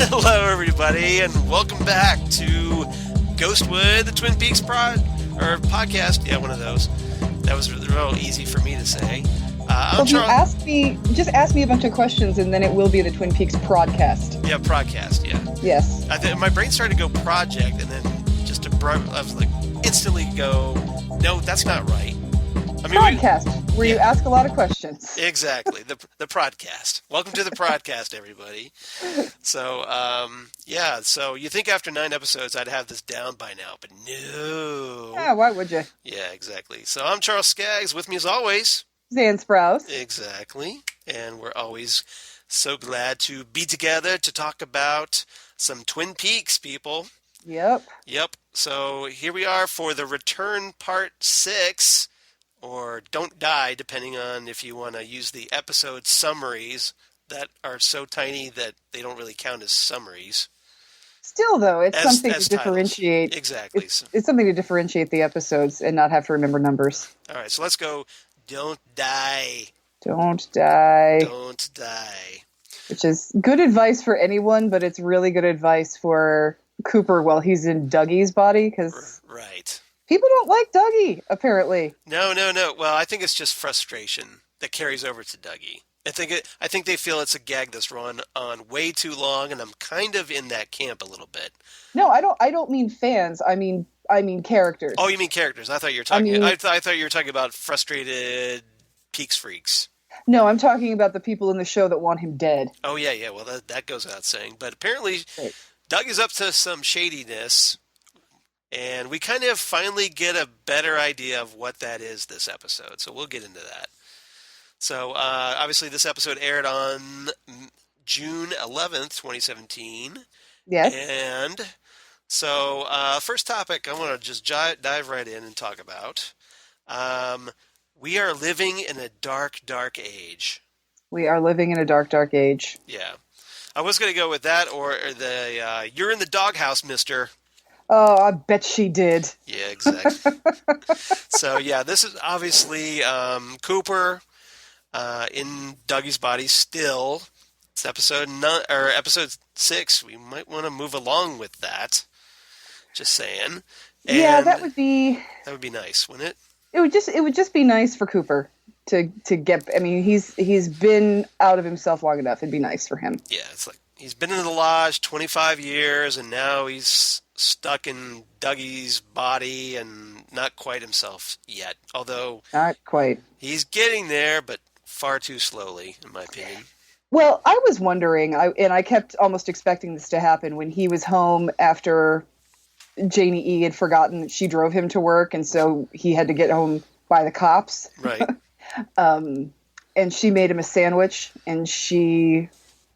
Hello, everybody, and welcome back to Ghostwood, the Twin Peaks podcast. Yeah, one of those. That was real easy for me to say. Well, just ask me a bunch of questions, and then it will be the Twin Peaks podcast. Yeah, podcast. Yeah. Yes. My brain started to go project, and then I was like, instantly go, no, that's not right. I mean, podcast, where you ask a lot of questions. Exactly, the podcast. Welcome to the podcast, everybody. So, so you think after 9 episodes I'd have this down by now, but no. Yeah, why would you? Yeah, exactly. So I'm Charles Skaggs, with me as always. Zan Sprouse. Exactly, and we're always so glad to be together to talk about some Twin Peaks, people. Yep. So here we are for the return part 6. Or Don't Die, depending on if you want to use the episode summaries that are so tiny that they don't really count as summaries. Still, though, it's something to differentiate. Exactly. It's something to differentiate the episodes and not have to remember numbers. All right, so let's go. Don't die. Don't die. Don't die. Which is good advice for anyone, but it's really good advice for Cooper while he's in Dougie's body. Right. People don't like Dougie, apparently. No. Well, I think it's just frustration that carries over to Dougie. I think they feel it's a gag that's run on way too long, and I'm kind of in that camp a little bit. No, I don't mean fans. I mean characters. Oh, you mean characters? I thought you were talking. I thought you were talking about frustrated Peaks freaks. No, I'm talking about the people in the show that want him dead. Oh yeah. Well, that goes without saying. But apparently, right. Doug is up to some shadiness. And we kind of finally get a better idea of what that is this episode. So we'll get into that. So obviously this episode aired on June 11th, 2017. Yes. And so first topic I want to just dive right in and talk about. We are living in a dark, dark age. We are living in a dark, dark age. Yeah. I was going to go with that or the you're in the doghouse, mister. Oh, I bet she did. Yeah, exactly. So, yeah, this is obviously Cooper in Dougie's body still. It's episode 6. We might want to move along with that. Just saying. And yeah, that would be nice, wouldn't it? It would just be nice for Cooper to get. I mean, he's been out of himself long enough. It'd be nice for him. Yeah, it's like he's been in the lodge 25 years, and now he's stuck in Dougie's body and not quite himself yet. Although not quite. He's getting there, but far too slowly, in my opinion. Well, I was wondering, I kept almost expecting this to happen when he was home after Janie E. had forgotten that she drove him to work, and so he had to get home by the cops. Right. And she made him a sandwich, and she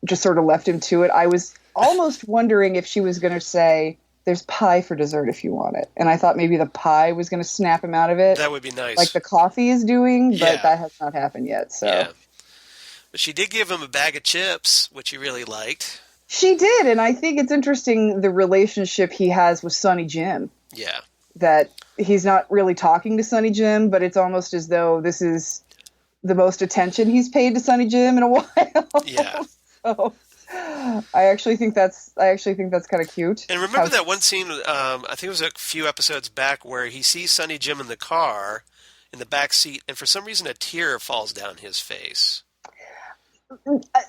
just sort of left him to it. I was almost wondering if she was going to say, there's pie for dessert if you want it. And I thought maybe the pie was going to snap him out of it. That would be nice. Like the coffee is doing, but that has not happened yet. So. Yeah. But she did give him a bag of chips, which he really liked. She did, and I think it's interesting the relationship he has with Sonny Jim. Yeah. That he's not really talking to Sonny Jim, but it's almost as though this is the most attention he's paid to Sonny Jim in a while. Yeah. So I actually think that's kind of cute. And remember that one scene, I think it was a few episodes back, where he sees Sonny Jim in the car, in the back seat, and for some reason a tear falls down his face.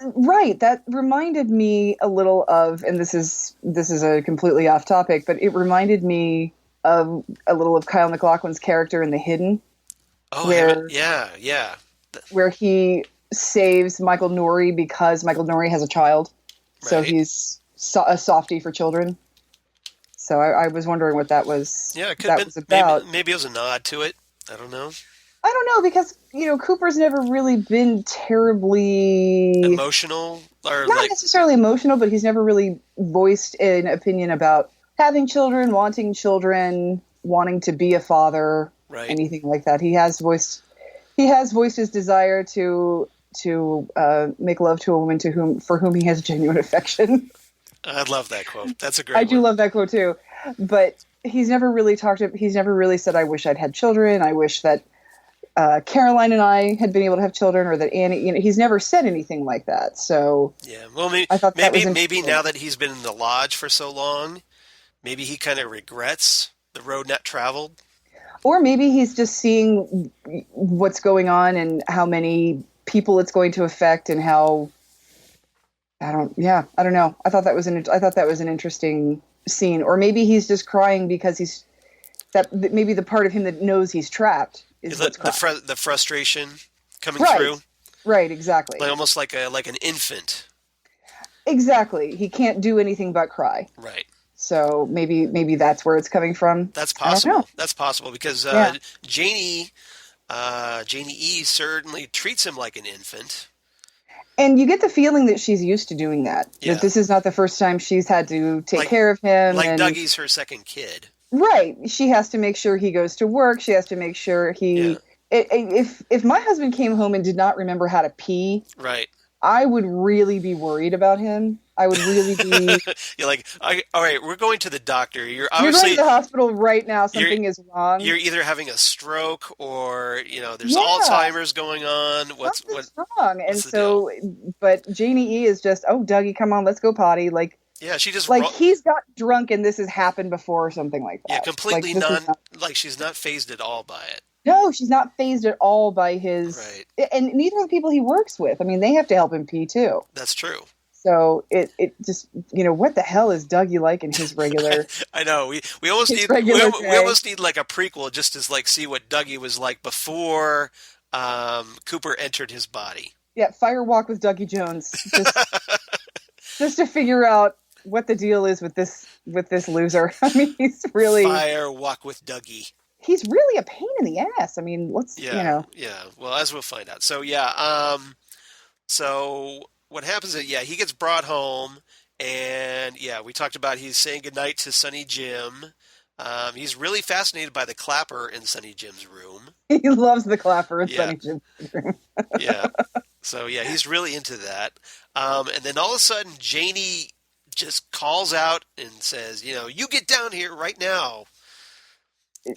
Right. That reminded me a little of, and this is a completely off topic, but it reminded me of a little of Kyle MacLachlan's character in The Hidden. Oh, yeah. Where he saves Michael Nouri because Michael Nouri has a child. So right. He's a softie for children. So I was wondering what that was. Yeah, it could have been about. Maybe it was a nod to it. I don't know. I don't know, because Cooper's never really been terribly emotional, or not necessarily emotional, but he's never really voiced an opinion about having children, wanting to be a father, right. Anything like that. He has voiced his desire to make love to a woman for whom he has genuine affection. I love that quote. That's a great I do love that quote too. But he's never really said, I wish I'd had children. I wish that Caroline and I had been able to have children, or that Annie, he's never said anything like that. So Yeah. Well, I thought that was maybe interesting. now that he's been in the lodge for so long, maybe he kind of regrets the road not traveled. Or maybe he's just seeing what's going on and how many people it's going to affect, and how I don't know. I thought that was an interesting scene. Or maybe he's just crying because maybe the part of him that knows he's trapped is what's crying. The frustration coming Right. through, Right, exactly. like almost like an infant. Exactly. He can't do anything but cry. Right. So maybe that's where it's coming from. That's I don't know. possible. That's possible because Yeah. Janie E certainly treats him like an infant. And you get the feeling that she's used to doing that. Yeah. That this is not the first time she's had to take care of him. Like and, Dougie's her second kid. right. She has to make sure he goes to work. She has to make sure he. Yeah. If my husband came home and did not remember how to pee, Right. I would really be worried about him. I would really be. You're like, all right, we're going to the doctor. You're You're obviously going to the hospital right now. Something is wrong. You're either having a stroke or there's Yeah. Alzheimer's going on. Something's wrong. And the so, but Janie E is just, oh, Dougie, come on, let's go potty. Like, Yeah, she just he's got drunk and this has happened before or something like that. Yeah, completely like, she's not phased at all by it. No, she's not phased at all by his. Right. And neither of the people he works with. I mean, they have to help him pee too. That's true. So it just, what the hell is Dougie like in his regular? I know we almost his need regular we almost need like a prequel just to like see what Dougie was like before Cooper entered his body. Yeah, Fire Walk with Dougie Jones, just to figure out what the deal is with this loser. I mean, he's really Fire Walk with Dougie. He's really a pain in the ass. I mean, Yeah. Well, as we'll find out. So so what happens is he gets brought home, and we talked about he's saying goodnight to Sonny Jim. He's really fascinated by the clapper in Sonny Jim's room. He loves the clapper in Sonny Jim's room. Yeah. So he's really into that. And then all of a sudden, Janie just calls out and says, you get down here right now.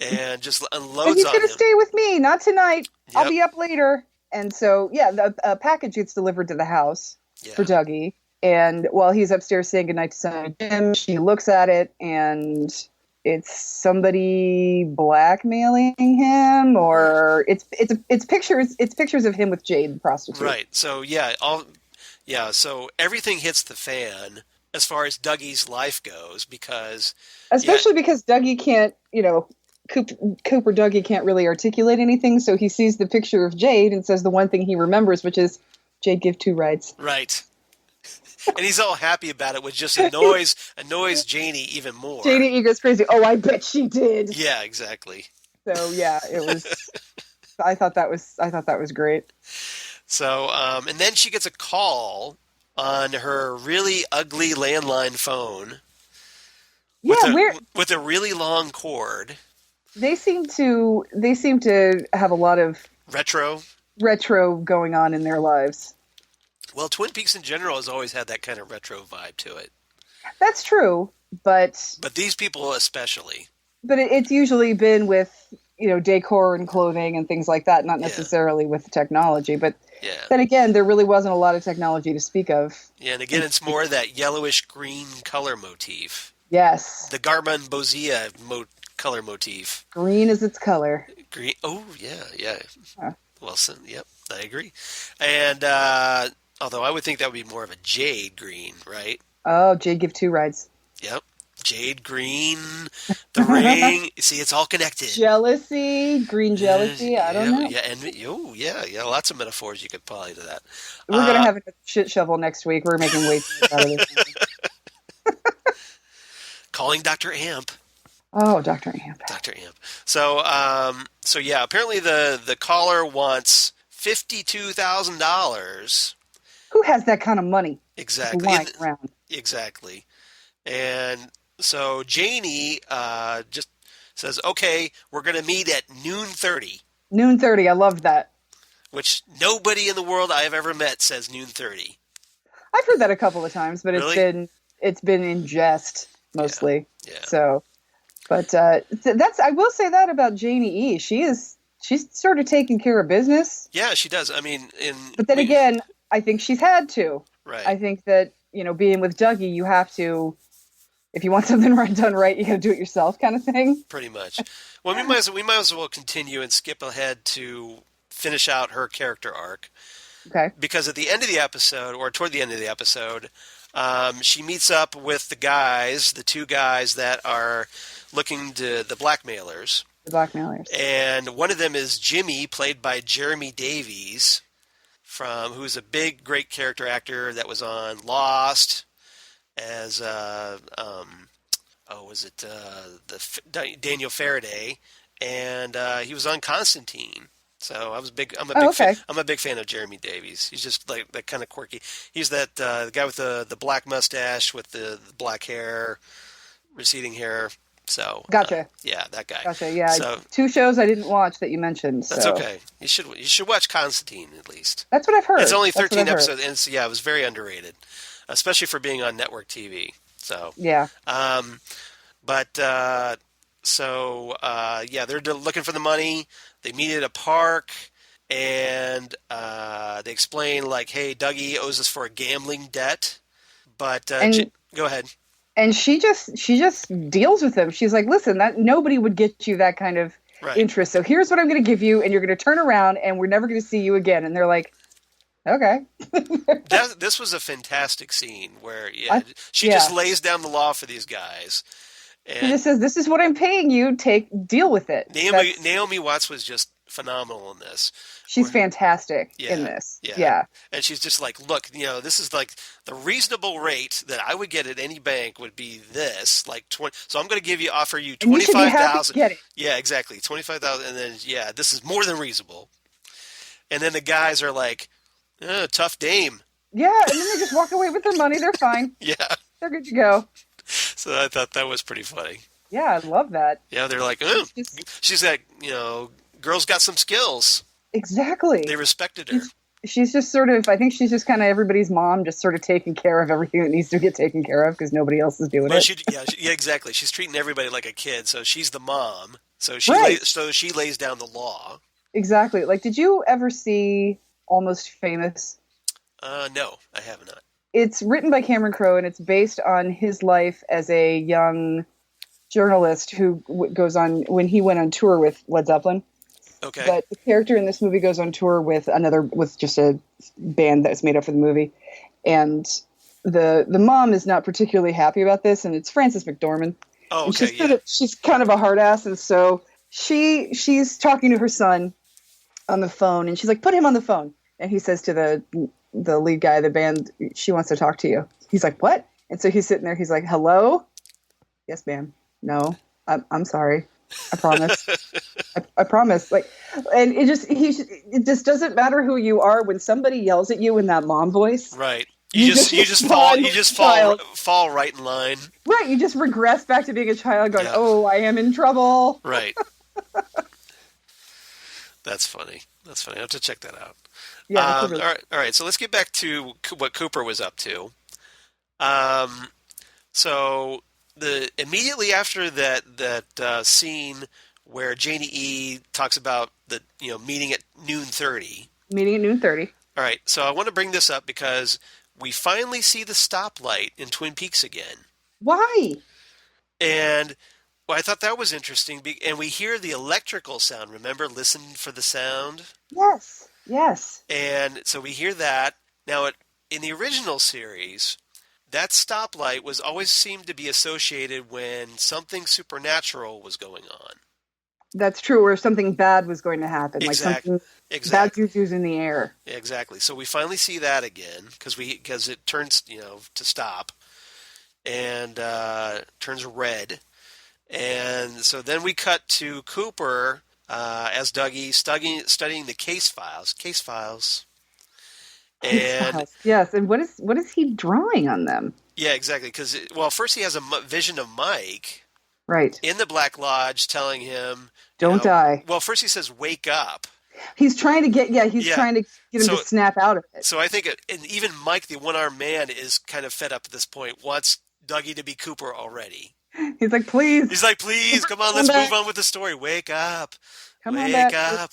And just unloads on him. He's going to stay with me, not tonight. Yep. I'll be up later. And so, the package gets delivered to the house for Dougie. And while he's upstairs saying goodnight to Sonny Jim, she looks at it, and it's somebody blackmailing him, or it's pictures of him with Jade, the prostitute. Right. So so everything hits the fan as far as Dougie's life goes, because because Dougie can't, Cooper Dougie can't really articulate anything, so he sees the picture of Jade and says the one thing he remembers, which is Jade give 2 rides. Right. And he's all happy about it, which just annoys Janie even more. Janie goes crazy. Oh, I bet she did. Yeah, exactly. So it was. I thought that was great. So, and then she gets a call on her really ugly landline phone. With a really long cord. They seem to have a lot of retro going on in their lives. Well, Twin Peaks in general has always had that kind of retro vibe to it. That's true, but these people especially. But it's usually been with decor and clothing and things like that, not necessarily with technology. But then again, there really wasn't a lot of technology to speak of. Yeah, and again, it's more that yellowish green color motif. Yes, the Garmin Bozia color motif. Green is its color. Green. Oh yeah. Huh. Wilson. Yep, I agree. And although I would think that would be more of a jade green, right? Oh, Jade give 2 rides. Yep. Jade green, the ring. See, it's all connected. Jealousy, green jealousy. I don't know. Yeah, and lots of metaphors you could apply to that. We're gonna have a shit shovel next week. We're making way too much out of this. Calling Dr. Amp. Oh, Dr. Amp. Dr. Amp. So, apparently the caller wants $52,000. Who has that kind of money? Exactly. Lying around. Exactly. And so Janie just says, "Okay, we're going to meet at 12:30." 12:30. I loved that. Which nobody in the world I have ever met says 12:30. I've heard that a couple of times, but really? it's been in jest mostly. Yeah. So, but I will say that about Janie E. She is she's sort of taking care of business. Yeah, she does. I mean, But then again, I think she's had to. right. I think that, being with Dougie, you have to, if you want something done right, you got to do it yourself, kind of thing. Pretty much. Well, we might as well continue and skip ahead to finish out her character arc. Okay. Because at the end of the episode, or toward the end of the episode, she meets up with the two guys that are looking to the blackmailers. The blackmailers. And one of them is Jimmy, played by Jeremy Davies, who's a great character actor that was on Lost as Daniel Faraday, and he was on Constantine. So I'm a big fan of Jeremy Davies. He's just like that kind of quirky. He's that the guy with the black mustache with the black hair, receding hair. So gotcha. Yeah, that guy. Gotcha. Yeah. So, 2 shows I didn't watch that you mentioned. That's so. okay. You should watch Constantine at least. That's what I've heard. It's only 13 episodes, and it was very underrated, especially for being on network TV. So yeah. They're looking for the money. They meet at a park, and they explain like, "Hey, Dougie owes us for a gambling debt." But go ahead. And she just deals with them. She's like, "Listen, that nobody would get you that kind of interest. So here's what I'm going to give you, and you're going to turn around, and we're never going to see you again." And they're like, "Okay." This was a fantastic scene where she just lays down the law for these guys. And she just says, "This is what I'm paying you. Deal with it." Naomi Watts was just phenomenal in this. She's fantastic in this. Yeah. And she's just like, look, this is like the reasonable rate that I would get at any bank would be this, like 20. So I'm going to offer you 25,000. Yeah, exactly, 25,000, and then this is more than reasonable. And then the guys are like, tough dame. Yeah, and then they just walk away with their money. They're fine. Yeah, they're good to go. So I thought that was pretty funny. Yeah, I love that. Yeah, they're like, she's like, girl's got some skills. Exactly. They respected her. She's just sort of, I think she's just kind of everybody's mom, just sort of taking care of everything that needs to get taken care of because nobody else is doing it. Exactly. She's treating everybody like a kid, so she's the mom. So she lays down the law. Exactly. Like, did you ever see Almost Famous? No, I have not. It's written by Cameron Crowe, and it's based on his life as a young journalist who goes on, when he went on tour with Led Zeppelin. Okay. But the character in this movie goes on tour with just a band that's made up for the movie. And the mom is not particularly happy about this, and it's Frances McDormand. Oh, okay. And she's kind of a hard ass, and so she's talking to her son on the phone, and she's like, "Put him on the phone." And he says to the lead guy of the band, "She wants to talk to you." He's like, "What?" And so he's sitting there, he's like, "Hello? Yes, ma'am. No, I'm sorry. I promise. I promise." Like, and it just doesn't matter who you are when somebody yells at you in that mom voice. Right. You just fall right in line. Right. You just regress back to being a child, going, "Oh, I am in trouble." Right. That's funny. I have to check that out. Yeah. All right. So let's get back to what Cooper was up to. So immediately after that scene where Janie E talks about the meeting at noon 30. Meeting at noon 30. All right. So I want to bring this up because we finally see the stoplight in Twin Peaks again. Why? And I thought that was interesting. And we hear the electrical sound. Remember, listen for the sound? Yes. And so we hear that. Now, in the original series, that stoplight was always seemed to be associated when something supernatural was going on. That's true, or something bad was going to happen. Exactly. Like something bad juju's in the air. Exactly. So we finally see that again because it turns to stop and turns red. And so then we cut to Cooper as Dougie studying the case files. And yes, and what is he drawing on them? Yeah, exactly. Because first he has a vision of Mike, right, in the Black Lodge, telling him, "Don't die." Well, first he says, "Wake up." He's trying to get him to snap out of it. So I think, and even Mike, the one-armed man, is kind of fed up at this point. Wants Dougie to be Cooper already. He's like, please. Come on, let's move on with the story. Wake up. Come on Wake back. up.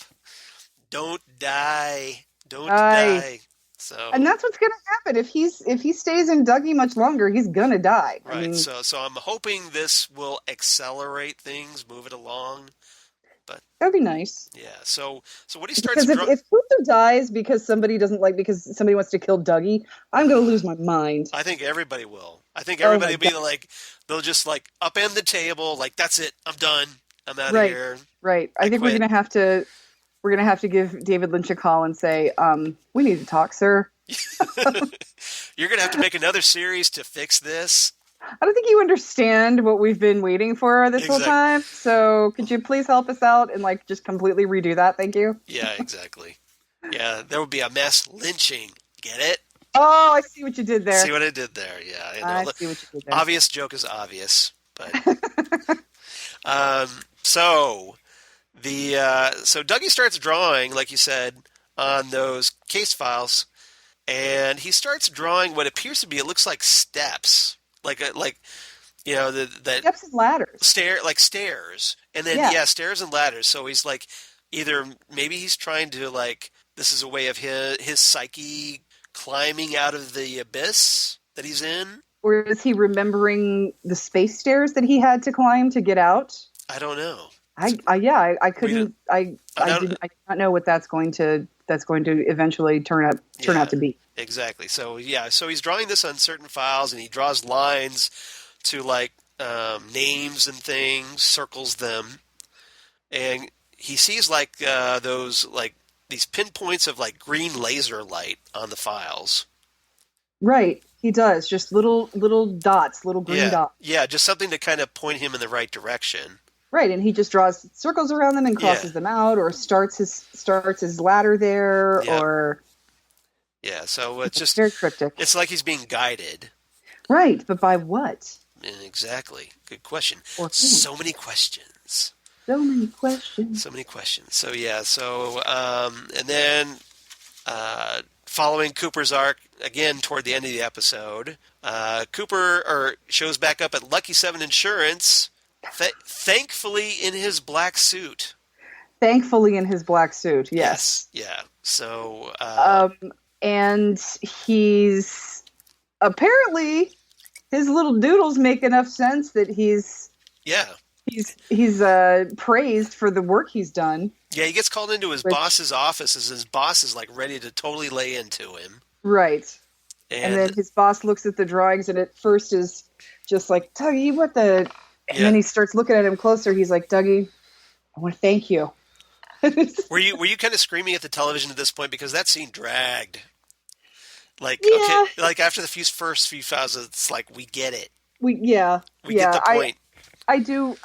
Don't die. Don't Die. die. So, And that's what's going to happen if he stays in Dougie much longer. He's going to die. I right. mean, So I'm hoping this will accelerate things, move it along. But that'd be nice. yeah. So when he starts Because if Cooper dies because somebody wants to kill Dougie, I'm going to lose my mind. I think everybody will. I think Oh my everybody will god! be like, they'll just like upend the table, like that's it. I'm done. I'm out of Right, here. right. I I think we're quit. going to have to give David Lynch a call and say, we need to talk, sir. You're gonna have to make another series to fix this. I don't think you understand what we've been waiting for this whole Exactly. time. So could you please help us out and like just completely redo that? Thank you. Yeah, exactly. Yeah, there would be a mass lynching. Get it? Oh, I see what you did See there. what I did there? Yeah, I I know. see what you did there. Obvious joke is obvious, but um, so so Dougie starts drawing, like you said, on those case files, and he starts drawing what appears to be, it looks like steps, like that Steps and ladders. stairs, and then Yeah. yeah, stairs and ladders. So he's like, either maybe he's trying to like, this is a way of his psyche climbing out of the abyss that he's in. Or is he remembering the space stairs that he had to climb to get out? I don't know. I We don't, couldn't. I did not know what that's going to eventually turn yeah, out to be. exactly. So yeah, so he's drawing this on certain files, and he draws lines to like names and things, circles them, and he sees like those like these pinpoints of like green laser light on the files. Right, he does. Just little dots, little green Yeah, dots. yeah, just something to kind of point him in the right direction. Right, and he just draws circles around them and Yeah, crosses them out, or starts his ladder there, yeah, or yeah. So it's just, very cryptic. it's like he's being guided. Right, but by what Exactly. Good question. or whom? So many questions. So many questions. So many questions. So yeah. So and then following Cooper's arc again toward the end of the episode, Cooper shows back up at Lucky Seven Insurance, thankfully in his black suit. Thankfully, in his black suit, yes. Yeah. So And he's apparently his little doodles make enough sense that yeah. he's praised for the work he's done. Yeah, he gets called into his Which, boss's office as his boss is like ready to totally lay into him. right. And And then his boss looks at the drawings and at first is just like, Dougie, what the? And yeah. then he starts looking at him closer. He's like, Dougie, I want to thank you. Were you kind of screaming at the television at this point, because that scene dragged? Like, Yeah. okay, like after the first few files, it's like, we get it. We get the point. I do.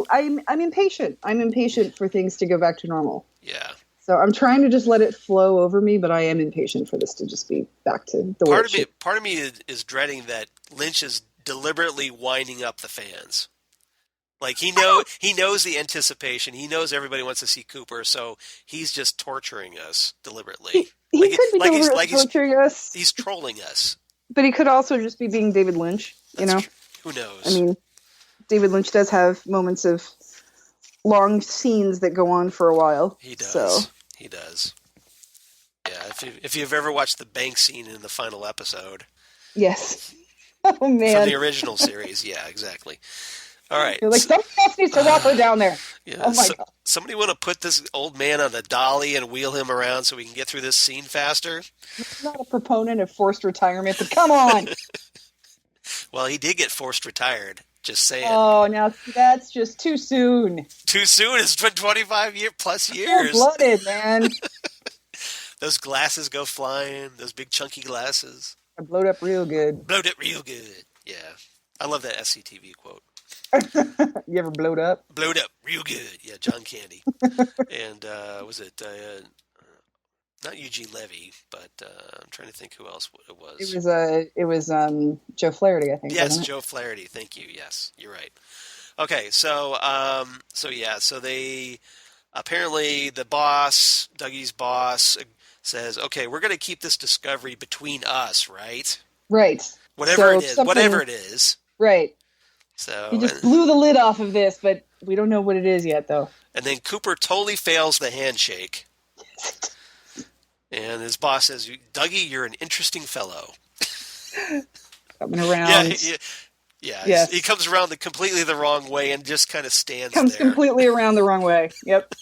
I'm impatient. I'm impatient for things to go back to normal. Yeah. So I'm trying to just let it flow over me, but I am impatient for this to just be back to the way it should. Part of me is dreading that Lynch is deliberately winding up the fans. Like he knows the anticipation. He knows everybody wants to see Cooper, so he's just torturing us deliberately. He could be deliberately torturing us. He's trolling us. But he could also just be being David Lynch, Who knows? I mean, David Lynch does have moments of long scenes that go on for a while. He does. So. He does. Yeah, if you've ever watched the bank scene in the final episode. Yes. Oh, man. From the original series. Yeah, exactly. All right. You're like, somebody else needs to walk her down there. Yeah, oh, my God. Somebody want to put this old man on a dolly and wheel him around so we can get through this scene faster? I'm not a proponent of forced retirement, but come on. Well, he did get forced retired. Just saying. Oh, now that's just too soon. Too soon? It's been 25 plus years. Cold-blooded, man. Those glasses go flying. Those big chunky glasses. I blowed up real good. Blowed it real good. Yeah. I love that SCTV quote. You ever blowed up? Blowed up real good. Yeah, John Candy. And was it not Eugene Levy, but I'm trying to think who else it was. It was Joe Flaherty, I think. Yes, Joe Flaherty. Thank you. Yes, you're right. Okay, so they apparently the boss, Dougie's boss, says, "Okay, we're going to keep this discovery between us, right? Right. Whatever it is. Right. So, He just blew the lid off of this, but we don't know what it is yet, though. and then Cooper totally fails the handshake. And his boss says, Dougie, you're an interesting fellow. Coming around. Yeah. Yes. He comes around completely the wrong way and just kind of stands Comes there. completely around the wrong way. Yep.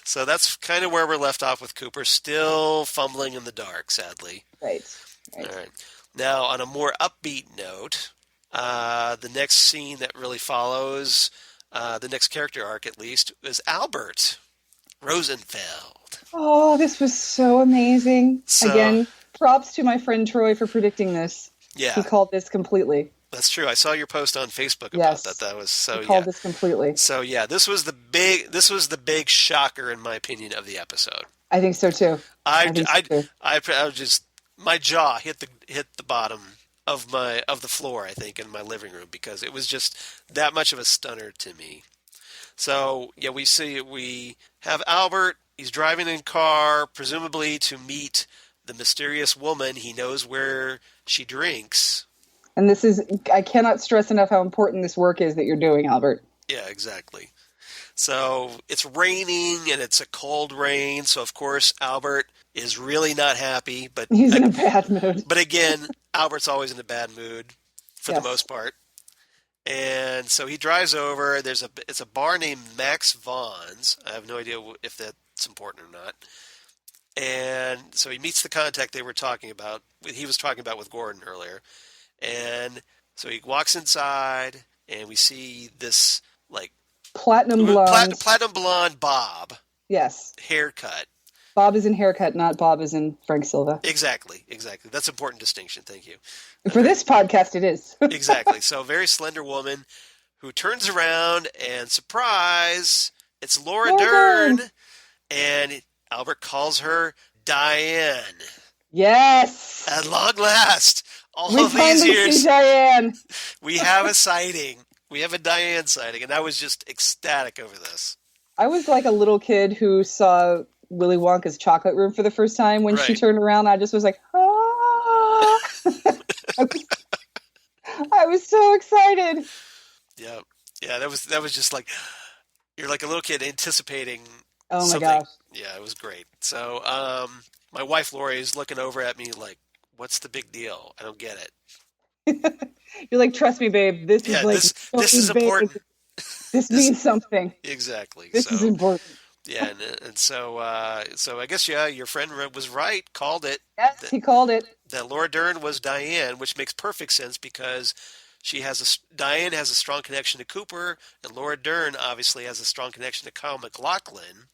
So that's kind of where we're left off with Cooper, still fumbling in the dark, sadly. Right. All right. Now, on a more upbeat note, the next scene that really follows, the next character arc at least, is Albert Rosenfeld. Oh, this was so amazing. So, again, props to my friend Troy for predicting this. Yeah. He called this completely. That's true. I saw your post on Facebook about that. That was so. He called this completely. So yeah, this was the big shocker in my opinion of the episode. I think so too. I was just, my jaw hit the bottom of the floor, I think, in my living room, because it was just that much of a stunner to me. So yeah, we have Albert. He's driving in a car, presumably to meet the mysterious woman. He knows where she drinks. And this is, I cannot stress enough how important this work is that you're doing, Albert. Yeah, exactly. So it's raining, and it's a cold rain. So, of course, Albert is really not happy. But he's in a bad mood. But again, Albert's always in a bad mood for the most part. And so he drives over. It's a bar named Max Vaughn's. I have no idea if that's important or not. And so he meets the contact they were talking about. He was talking about with Gordon earlier. And so he walks inside, and we see this like platinum blonde Bob. Yes. Haircut. Bob is in haircut, not Bob is in Frank Silva. Exactly. That's an important distinction. Thank you. For this podcast, it is. Exactly. So a very slender woman who turns around, and surprise, it's Laura Dern. And Albert calls her Diane. Yes. At long last. All of these years, Diane. We have a sighting. We have a Diane sighting, and I was just ecstatic over this. I was like a little kid who saw Willy Wonka's chocolate room for the first time when she turned around. I just was like, ah! I was so excited. Yeah. That was just like, you're like a little kid anticipating. Oh my something. gosh. Yeah, it was great. So, my wife Lori is looking over at me like, what's the big deal? I don't get it. You're like, trust me, babe. This is like this is important. This means something. Exactly. This is important. Yeah, and so I guess your friend was right. Called it. Yes, he called it. That Laura Dern was Diane, which makes perfect sense because Diane has a strong connection to Cooper, and Laura Dern obviously has a strong connection to Kyle MacLachlan.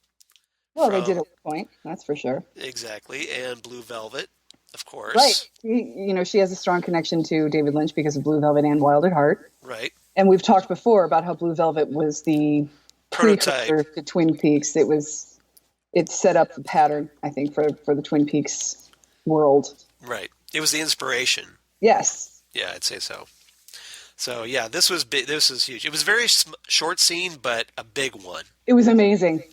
Well, they did at one point, that's for sure. Exactly, and Blue Velvet. Of course. Right. She has a strong connection to David Lynch because of Blue Velvet and Wild at Heart. Right. And we've talked before about how Blue Velvet was the precursor to Twin Peaks. It set up the pattern, I think, for the Twin Peaks world. Right. It was the inspiration. Yes. Yeah, I'd say so. So, yeah, this was big. This was huge. It was a very short scene, but a big one. It was amazing.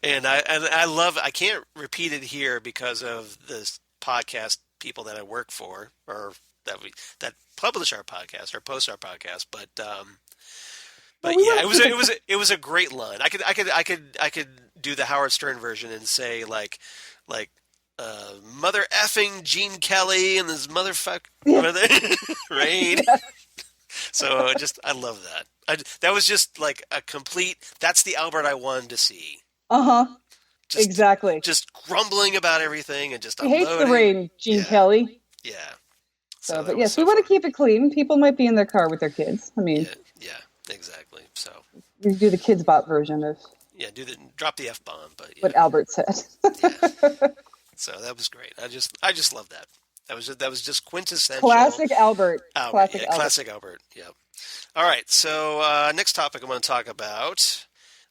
And I love, I can't repeat it here because of the podcast people that I work for, or that publish our podcast or post our podcast. But yeah, it was a great line. I could do the Howard Stern version and say like mother effing Gene Kelly and this motherfucker Rain. So I love that. That was just like a complete. That's the Albert I wanted to see. Exactly. Just grumbling about everything and just he hates the rain, Gene Kelly. Yeah. So but yes, we want to keep it clean. People might be in their car with their kids. I mean, yeah, exactly. So we do the Kids Bop version of drop the F-bomb, but what Albert said. Yeah. So that was great. I just love that. That was just quintessential. Classic Albert. Classic Albert. Yep. All right. So next topic I'm going to talk about.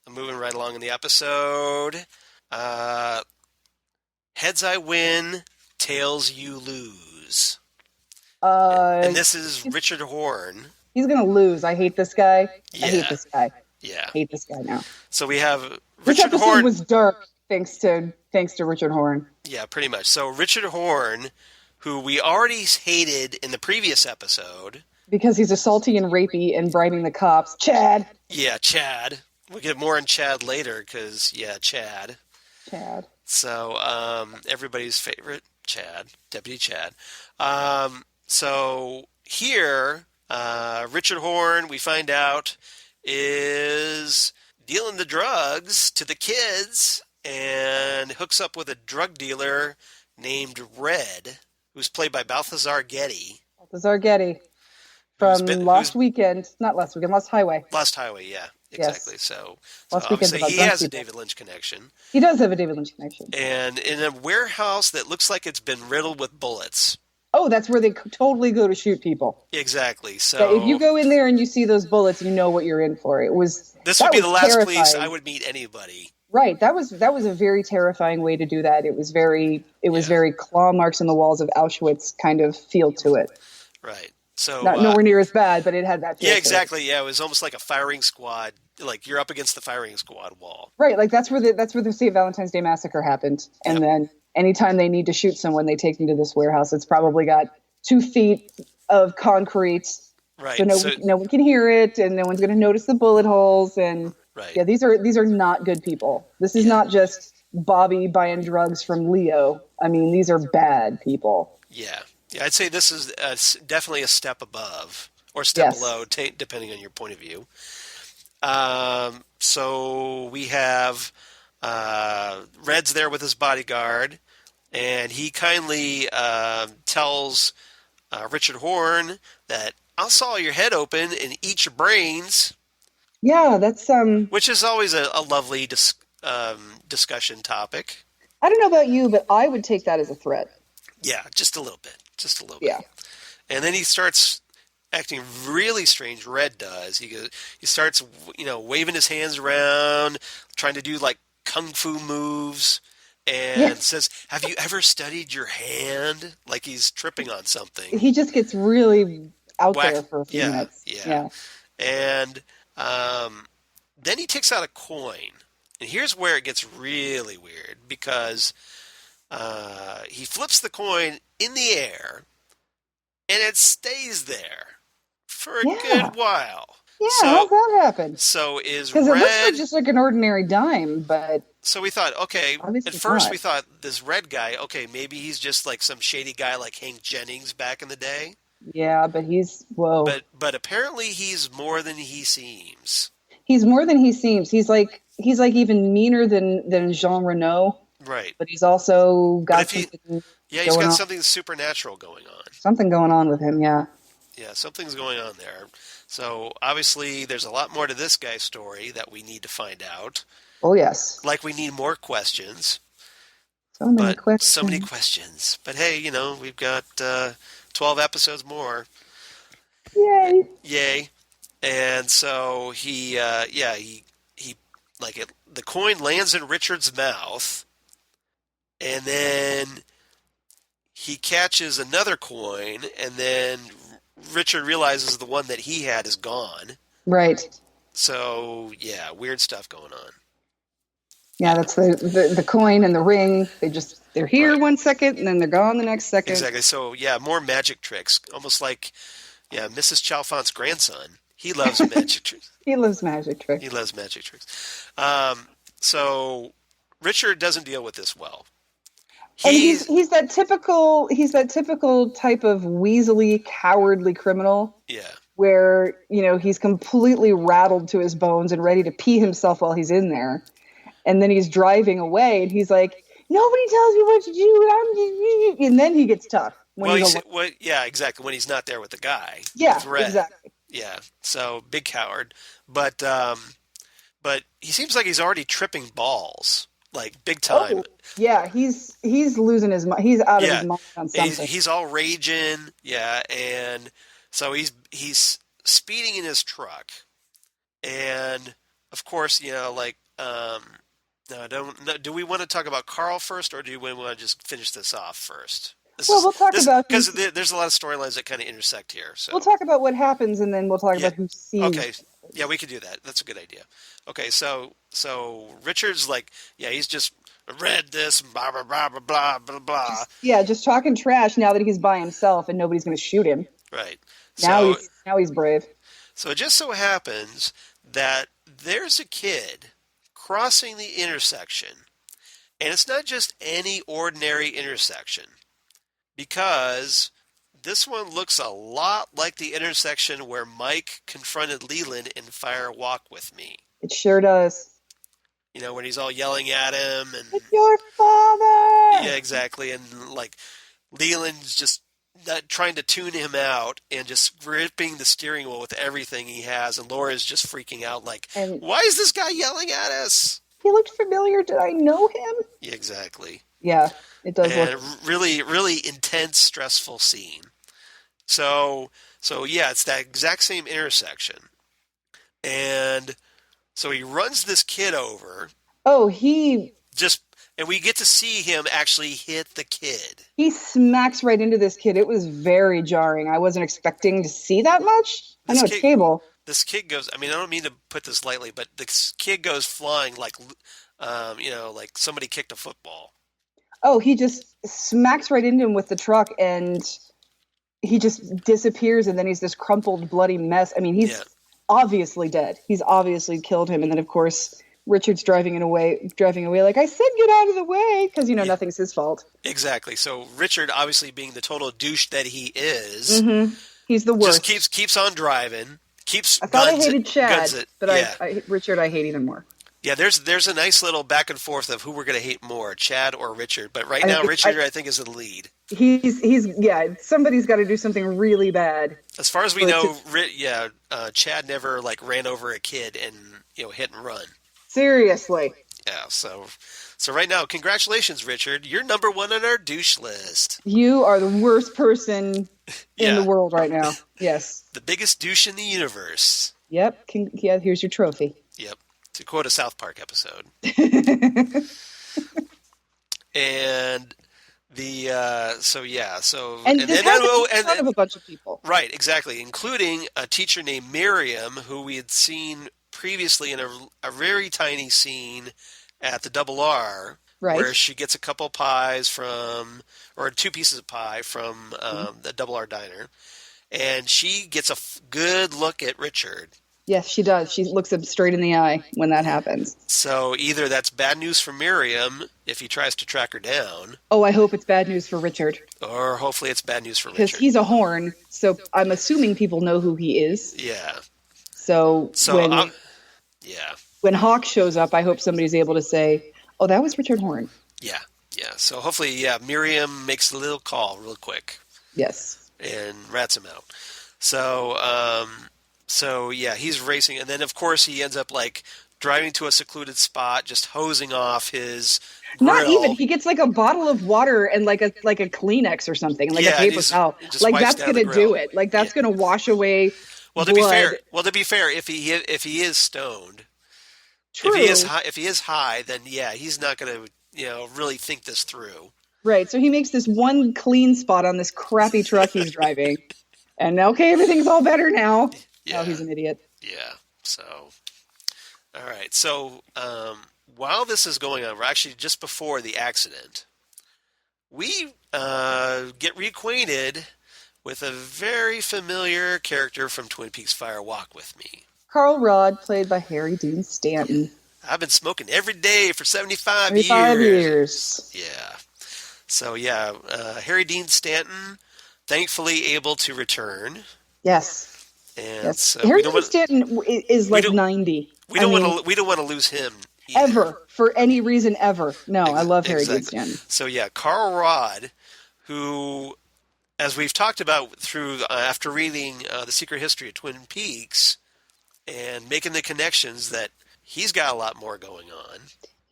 I'm moving right along in the episode. Heads I win, tails you lose. And this is Richard Horn. He's going to lose. I hate this guy. Yeah. I hate this guy. Yeah. I hate this guy now. So we have Richard this episode Horn. Was dark thanks to Richard Horn. Yeah, pretty much. So Richard Horn, who we already hated in the previous episode, Because he's assaulting and rapey and bribing the cops. Chad. Yeah, Chad. We'll get more on Chad later because, yeah, Chad. Chad. So, everybody's favorite, Chad, Deputy Chad. So here, Richard Horn, we find out, is dealing the drugs to the kids and hooks up with a drug dealer named Red, who's played by Balthazar Getty. Balthazar Getty from Lost Weekend. Not Last Weekend, Lost Highway. Lost Highway, yeah. Exactly. Yes. So Weekend, obviously he has a David Lynch connection. He does have a David Lynch connection. And in a warehouse that looks like it's been riddled with bullets. Oh, that's where they totally go to shoot people. Exactly. So yeah, if you go in there and you see those bullets, you know what you're in for. This would be the last terrifying. place I would meet anybody. Right. That was a very terrifying way to do that. It was very claw marks in the walls of Auschwitz kind of feel to it. Right. So nowhere near as bad, but it had that feel. Yeah, exactly. Yeah, it was almost like a firing squad. Like you're up against the firing squad wall. Right. Like that's where the St. Valentine's Day massacre happened. And then anytime they need to shoot someone, they take them to this warehouse. It's probably got 2 feet of concrete. Right. So no one can hear it, and no one's going to notice the bullet holes. And yeah, these are not good people. This is not just Bobby buying drugs from Leo. I mean, these are bad people. Yeah. Yeah, I'd say this is definitely a step above or step below, depending on your point of view. So we have Red's there with his bodyguard, and he kindly tells Richard Horn that I'll saw your head open and eat your brains. Yeah, that's which is always a lovely discussion topic. I don't know about you, but I would take that as a threat. Yeah, just a little bit. Yeah. And then he starts acting really strange. Red does. He starts, waving his hands around, trying to do like kung fu moves, and says, "Have you ever studied your hand?" Like he's tripping on something. He just gets really out there for a few minutes. Yeah. And then he takes out a coin, and here's where it gets really weird because he flips the coin in the air, and it stays there for a good while. Yeah, how's that happen? So is because Red... it looks like just like an ordinary dime, but so we thought, okay. At first, we thought this Red guy, okay, maybe he's just like some shady guy like Hank Jennings back in the day. Yeah, but he's whoa. But apparently he's more than he seems. He's more than he seems. He's like even meaner than Jean Reno. Right. But he's also got something. Yeah, he's got something supernatural going on. Something going on with him, yeah. Yeah, something's going on there. So obviously there's a lot more to this guy's story that we need to find out. Oh, yes. Like we need more questions. So many questions. But hey, we've got 12 episodes more. Yay. And so he the coin lands in Richard's mouth, and then he catches another coin, and then Richard realizes the one that he had is gone. Right. So, yeah, weird stuff going on. Yeah, that's the coin and the ring. They're here 1 second, and then they're gone the next second. Exactly. So, yeah, more magic tricks. Almost like, Mrs. Chalfont's grandson. He loves magic tricks. He loves magic tricks. So Richard doesn't deal with this well. He's that typical type of weaselly, cowardly criminal. Yeah. Where, he's completely rattled to his bones and ready to pee himself while he's in there. And then he's driving away and he's like, nobody tells me what to do. And then he gets tough. Yeah, exactly. When he's not there with the guy. Yeah, with Red. exactly. Yeah. So big coward. But he seems like he's already tripping balls. Like big time. Oh, yeah, he's losing his mind. He's out of his mind on something. He's all raging. Yeah, and so he's speeding in his truck, and of course, do we want to talk about Carl first, or do we want to just finish this off first? We'll talk about because there's a lot of storylines that kind of intersect here. So we'll talk about what happens, and then we'll talk about who sees. Okay, yeah, we could do that. That's a good idea. Okay, so Richard's like, he's just read this, blah blah blah blah blah blah blah. Just talking trash now that he's by himself and nobody's going to shoot him. Right. So Now he's brave. so it just so happens that there's a kid crossing the intersection, and it's not just any ordinary intersection, because this one looks a lot like the intersection where Mike confronted Leland in Fire Walk with Me. It sure does. You know, when he's all yelling at him and It's your father. yeah, exactly, and like Leland's just not trying to tune him out and just gripping the steering wheel with everything he has, and Laura's just freaking out like, And why is this guy yelling at us? he looked familiar. Did I know him? Yeah, exactly. Yeah, it does And look. really, really intense, stressful scene. So yeah, it's that exact same intersection. And so he runs this kid over, Oh, and we get to see him actually hit the kid. he smacks right into this kid. It was very jarring. I wasn't expecting to see that much. I know it's cable. This kid goes, I mean, I don't mean to put this lightly, but this kid goes flying like, like somebody kicked a football. Oh, he just smacks right into him with the truck, and he just disappears, and then he's this crumpled, bloody mess. I mean, he's obviously dead. He's obviously killed him, and then of course Richard's driving away. Like, I said, get out of the way, because nothing's his fault. Exactly. So Richard, obviously being the total douche that he is, he's the worst. just keeps on driving. I thought I hated Chad, but yeah. Richard, I hate even more. Yeah, there's a nice little back and forth of who we're going to hate more, Chad or Richard. But right now, Richard, I think, is the lead. He's somebody's got to do something really bad. As far as we know, Chad never ran over a kid and hit and run. Seriously. Yeah, so right now, congratulations, Richard. You're number 1 on our douche list. You are the worst person in the world right now. Yes. The biggest douche in the universe. Yep. Here's your trophy. Yep. To quote a South Park episode. And the and this happens in front of a bunch of people. Right, exactly, including a teacher named Miriam, who we had seen previously in a very tiny scene at the Double R, right, where she gets a couple pies or 2 pieces of pie from the Double R diner, and she gets a good look at Richard. Yes, she does. She looks him straight in the eye when that happens. So either that's bad news for Miriam if he tries to track her down. Oh, I hope it's bad news for Richard. Or hopefully it's bad news for Richard. Because he's a horn, so I'm assuming people know who he is. Yeah. So when Hawk shows up, I hope somebody's able to say, oh, that was Richard Horn. Yeah. So hopefully, Miriam makes a little call real quick. Yes. And rats him out. So he's racing, and then of course he ends up driving to a secluded spot, just hosing off his grill. Not even. He gets a bottle of water and a Kleenex or something, a paper towel. That's gonna do it. That's gonna wash away. Well, blood. to be fair, if he is stoned, True. if he is high, then he's not gonna really think this through. Right. So he makes this one clean spot on this crappy truck he's driving, and okay, everything's all better now. Yeah. Oh, he's an idiot. Yeah. So, all right. So, while this is going on, we're actually just before the accident, we get reacquainted with a very familiar character from Twin Peaks Fire Walk with Me. Carl Rodd, played by Harry Dean Stanton. I've been smoking every day for 75 years. Yeah. So, Harry Dean Stanton, thankfully able to return. Yes. And yes. so Harry Dean Stanton is 90. We don't want to lose him either. Ever, for any reason ever. No, I love Harry Dean Stanton. So Carl Rodd, who, as we've talked about after reading The Secret History of Twin Peaks and making the connections that he's got a lot more going on.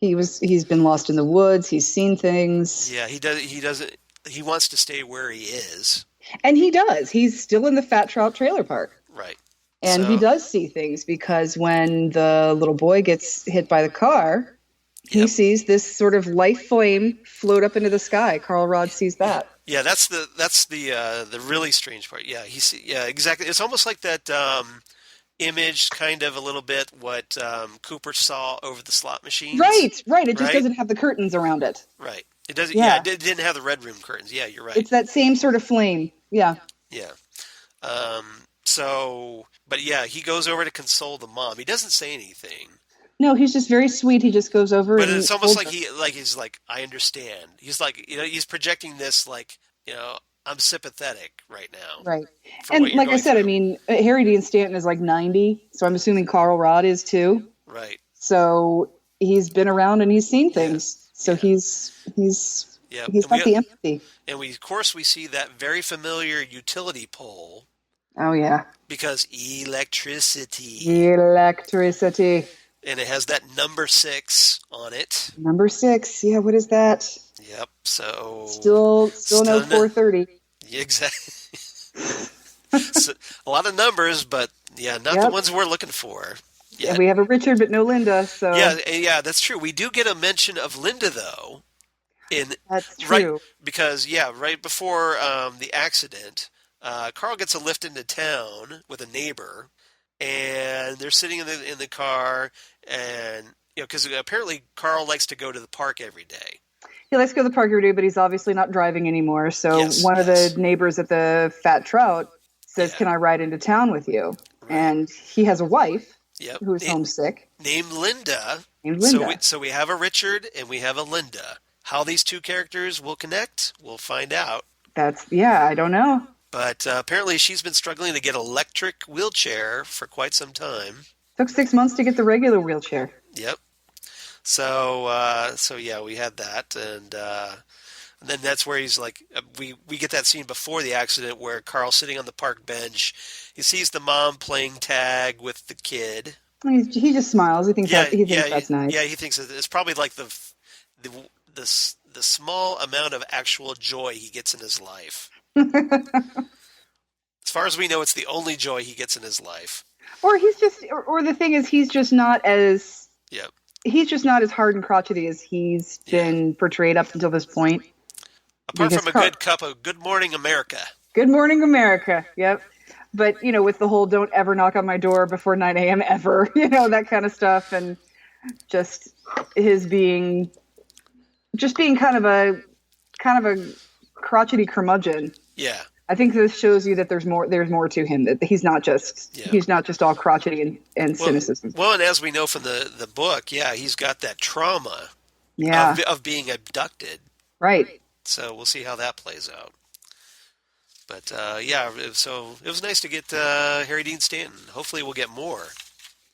He's been lost in the woods. He's seen things. Yeah, he wants to stay where he is. And he does. He's still in the Fat Trout Trailer Park. Right. And he does see things, because when the little boy gets hit by the car, he sees this sort of life flame float up into the sky. Carl Rodd sees that. Yeah, that's the really strange part. Yeah, exactly. It's almost like that image, kind of a little bit what Cooper saw over the slot machines. Right. It just doesn't have the curtains around it. Right. It doesn't. Yeah, it didn't have the red room curtains. Yeah, you're right. It's that same sort of flame. Yeah. Yeah. But yeah, he goes over to console the mom. He doesn't say anything, No, he's just very sweet. He just goes over but and it's almost holds like her. he's like, I understand. He's like, he's projecting this like, I'm sympathetic right now Right. for what And you're like I going said, I through. mean, Harry Dean Stanton is like 90, so I'm assuming Carl Rod is too. Right. So he's been around and he's seen Yeah. things. So Yeah. Yep. he's got the empathy. Of course we see that very familiar utility pole Oh yeah. because electricity, Electricity. and it has that number 6 on it. Number 6. Yeah, what is that? Yep. So Still no still no, 430. exactly. So, a lot of numbers, but yeah, not the Yep. ones we're looking for And yet. we have a Richard but no Linda, Yeah, so yeah, that's true. We do get a mention of Linda though, in that's right true. because right before the accident, Carl gets a lift into town with a neighbor, and they're sitting in the car, and because apparently Carl likes to go to the park every day. He likes to go to the park every day, but he's obviously not driving anymore. So Yes, one of the yes, neighbors at the Fat Trout says, yeah, "Can I ride into town with you?" right, And he has a wife yep. who's homesick Named Linda. named So we Linda. so we have a Richard and we have a Linda. How these two characters will connect, we'll find out. I don't know. But apparently, she's been struggling to get electric wheelchair for quite some time. Took 6 months to get the regular wheelchair. Yep. So yeah, we had that, and then that's where he's like, we get that scene before the accident where Carl's sitting on the park bench. He sees the mom playing tag with the kid. He just smiles. Yeah, He thinks yeah, that's nice. yeah. He thinks it's probably like the the small amount of actual joy he gets in his life. As far as we know, it's the only joy he gets in his life. Or or the thing is, Yep. he's just not as hard and crotchety as he's Yeah. been portrayed up until this point. Apart Because from a good cup of Good Morning America. Good Morning America. Yep. But, with the whole don't ever knock on my door before 9 a.m. ever, that kind of stuff. And just his being kind of a crotchety curmudgeon. Yeah. I think this shows you that there's more to him, that he's not just all crotchety and cynicism. Well, and as we know from the book, yeah, he's got that trauma Yeah. of being abducted. Right. So we'll see how that plays out. But yeah, so it was nice to get Harry Dean Stanton. Hopefully, we'll get more.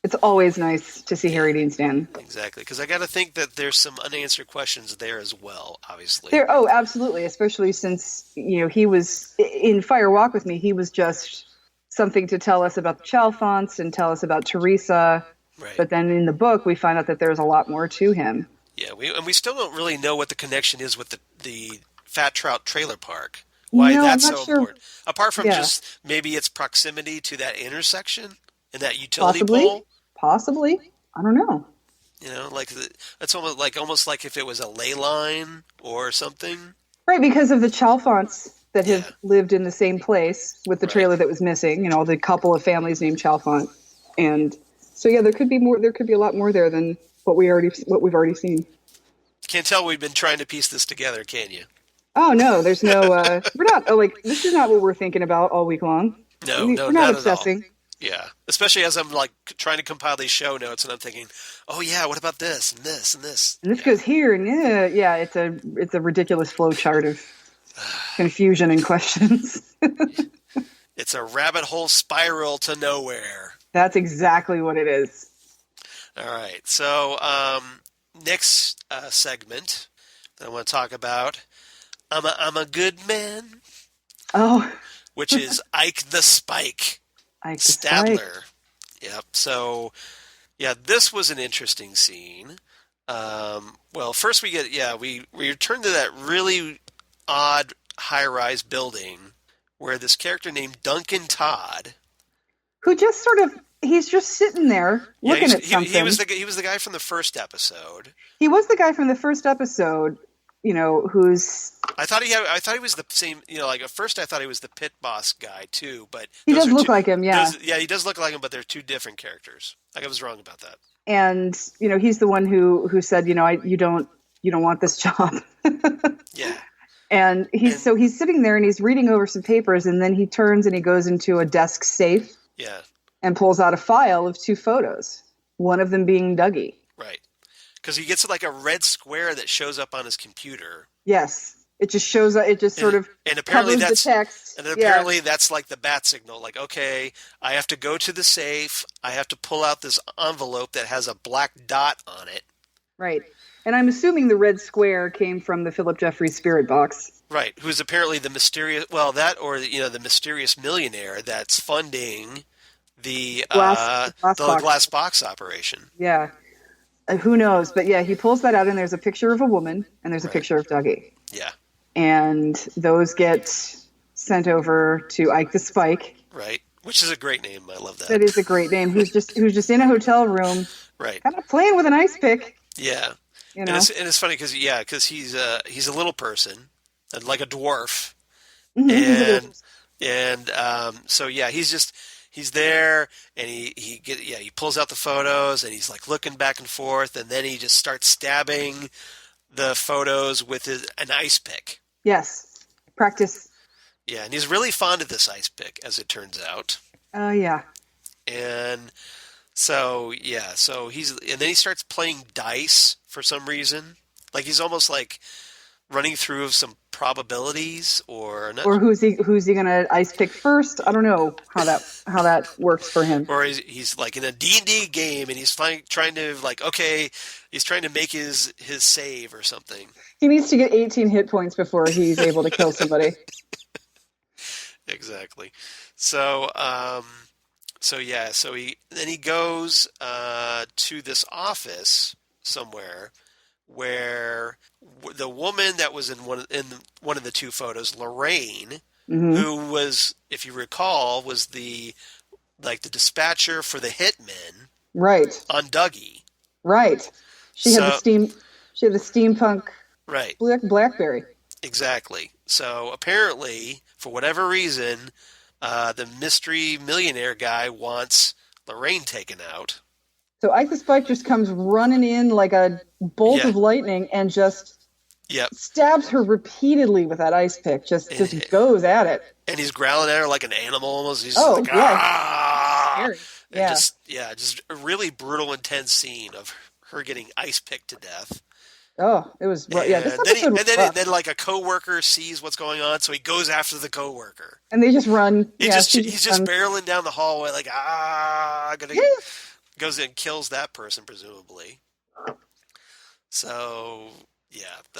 It's always nice to see Harry Dean Stanton. Exactly, because I got to think that there's some unanswered questions there as well. Obviously, Absolutely, especially since he was in Fire Walk with Me. He was just something to tell us about the Chalfonts and tell us about Teresa. right? But then in the book, we find out that there's a lot more to him. Yeah, we still don't really know what the connection is with the Fat Trout Trailer Park. Why No, that's I'm not so sure. important. Apart from Yeah. just maybe its proximity to that intersection and that utility Possibly, pole. possibly. I don't know. Like it's almost like if it was a ley line or something. Right, because of the Chalfonts that have Yeah. lived in the same place with the Right. trailer that was missing. The couple of families named Chalfont, and so yeah, there could be more. There could be a lot more there than what we've already seen. Can't tell we've been trying to piece this together, can you? Oh no, there's no. We're not. Oh, like this is not what we're thinking about all week long. No, We're no, not not obsessing. at all. Yeah, especially as I'm like trying to compile these show notes, and I'm thinking, oh yeah, what about this and this and this? And this goes here, and yeah, it's a ridiculous flow chart of confusion and questions. It's a rabbit hole spiral to nowhere. That's exactly what it is. All right, so next segment that I want to talk about, I'm a good man, Oh, which is Ike the Spike Ike the Spike. Stadler. Yep. So, yeah, this was an interesting scene. Well, first we return to that really odd high-rise building where this character named Duncan Todd. Who just he's just sitting there looking at something. He was the guy from the first episode. He was the guy from the first episode, who's I thought he was the same. Like at first I thought he was the pit boss guy too, but he does look like him, yeah. He does look like him, but they're two different characters. Like I was wrong about that. And he's the one who said, you don't want this job. Yeah. And he's sitting there and he's reading over some papers, and then he turns and he goes into a desk safe. Yeah. And pulls out a file of 2 photos, one of them being Dougie. Right. Because he gets like a red square that shows up on his computer. Yes. It just shows up. It just sort of apparently covers the text. And apparently that's like the bat signal. Like, okay, I have to go to the safe. I have to pull out this envelope that has a black dot on it. Right. And I'm assuming the red square came from the Philip Jeffries spirit box. Right. Who's apparently the mysterious, well, that or, the mysterious millionaire that's funding the glass box operation. Yeah. Who knows? But yeah, he pulls that out and there's a picture of a woman and there's a picture of Dougie. Yeah. And those get sent over to Ike the Spike. Right. Which is a great name. I love that. That is a great name. Who's just in a hotel room. Right. Kind of playing with an ice pick. Yeah. You know? And it's funny because he's a little person, like a dwarf. And so yeah, he's there, and he pulls out the photos, and he's like looking back and forth, and then he just starts stabbing the photos with an ice pick. Yes, practice. Yeah, and he's really fond of this ice pick, as it turns out. Yeah. And so and then he starts playing dice for some reason, like he's almost like running through some probabilities, or who's he gonna ice pick first? I don't know how that works for him. Or he's like in a D&D game and he's trying to he's trying to make his save or something. He needs to get 18 hit points before he's able to kill somebody. Exactly. So he goes to this office somewhere where the woman that was in one of the 2 photos, Lorraine, who was, if you recall, was the dispatcher for the hitmen, right, on Dougie, right. She had the steampunk, right, BlackBerry. Exactly. So apparently, for whatever reason, the mystery millionaire guy wants Lorraine taken out. So Ike the Spike just comes running in like a bolt of lightning and just stabs her repeatedly with that ice pick. Just goes at it. And he's growling at her like an animal almost. He's Scary. Yeah. Just a really brutal, intense scene of her getting ice picked to death. Oh, it was Then like a coworker sees what's going on, so he goes after the coworker. And they just run. He's just barreling down the hallway like goes in and kills that person presumably. So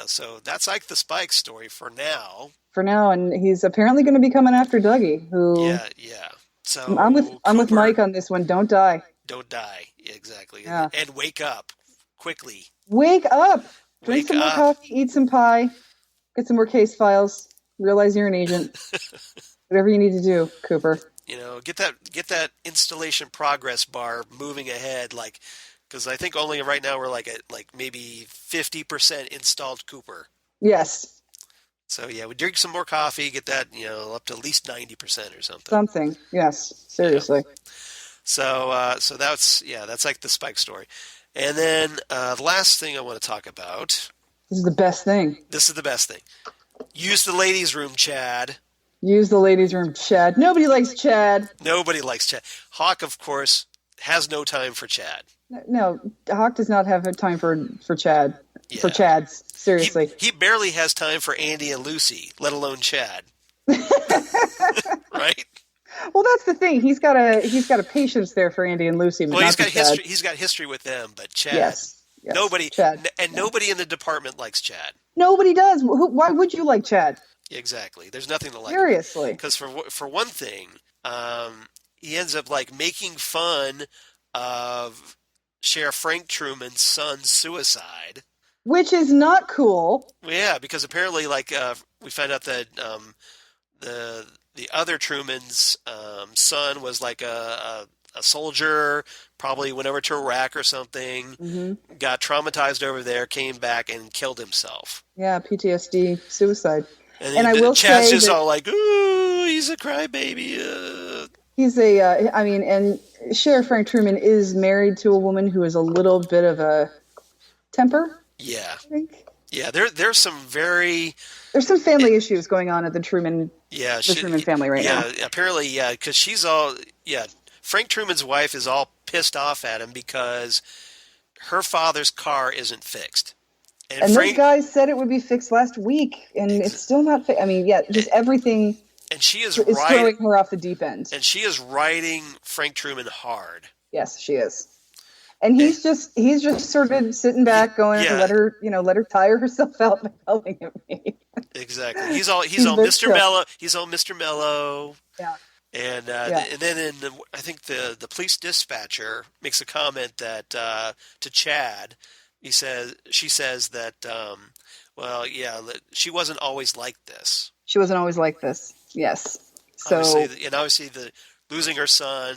so that's like the Spike story for now. And he's apparently going to be coming after Dougie. Who? Yeah. So I'm with Mike on this one. Don't die. Don't die. Exactly. Yeah. And wake up quickly. Wake up. Drink some more coffee. Eat some pie. Get some more case files. Realize you're an agent. Whatever you need to do, Cooper. Get that installation progress bar moving ahead, because I think only right now we're at maybe 50% installed Cooper. Yes. So we drink some more coffee, get that up to at least 90% or something. Something, yes, seriously. So that's like the Spike story, and then the last thing I want to talk about. This is the best thing. Use the ladies' room, Chad. Use the ladies' room, Chad. Nobody likes Chad. Hawk, of course, has no time for Chad. No, Hawk does not have time for Chad. Yeah. For Chads, seriously. He barely has time for Andy and Lucy, let alone Chad. Right? Well, that's the thing. He's got a patience there for Andy and Lucy. But he's got history. He's got history with them, but Chad. Yes, nobody. Chad. And nobody in the department likes Chad. Nobody does. Why would you like Chad? Exactly. There's nothing to like. Seriously. Because for one thing, he ends up making fun of Sheriff Frank Truman's son's suicide, which is not cool. Well, yeah, because apparently, we found out that the other Truman's son was a soldier, probably went over to Iraq or something, got traumatized over there, came back and killed himself. Yeah, PTSD, suicide. And I will Chad's say just that, all ooh, he's a crybaby. He's and Sheriff Frank Truman is married to a woman who is a little bit of a temper. Yeah. I think. Yeah, there's some very There's some family issues going on at yeah the Truman family right now. yeah apparently yeah because she's all yeah Frank Truman's wife is all pissed off at him because her father's car isn't fixed. And And those Frank guys said it would be fixed last week, and it's ex- still not I mean, yeah, just everything and she is throwing her off the deep end. she is riding Frank Truman hard. Yes, she is. And And, he's just sort of sitting back, going, yeah, let her tire herself out by yelling at me. exactly. He's all very Mr. chill. Mellow. He's all Mr. Mellow. Yeah, And yeah. and then I think the police dispatcher makes a comment that to Chad, she says that well yeah she wasn't always like this. She wasn't always like this. Yes. So Obviously the losing her son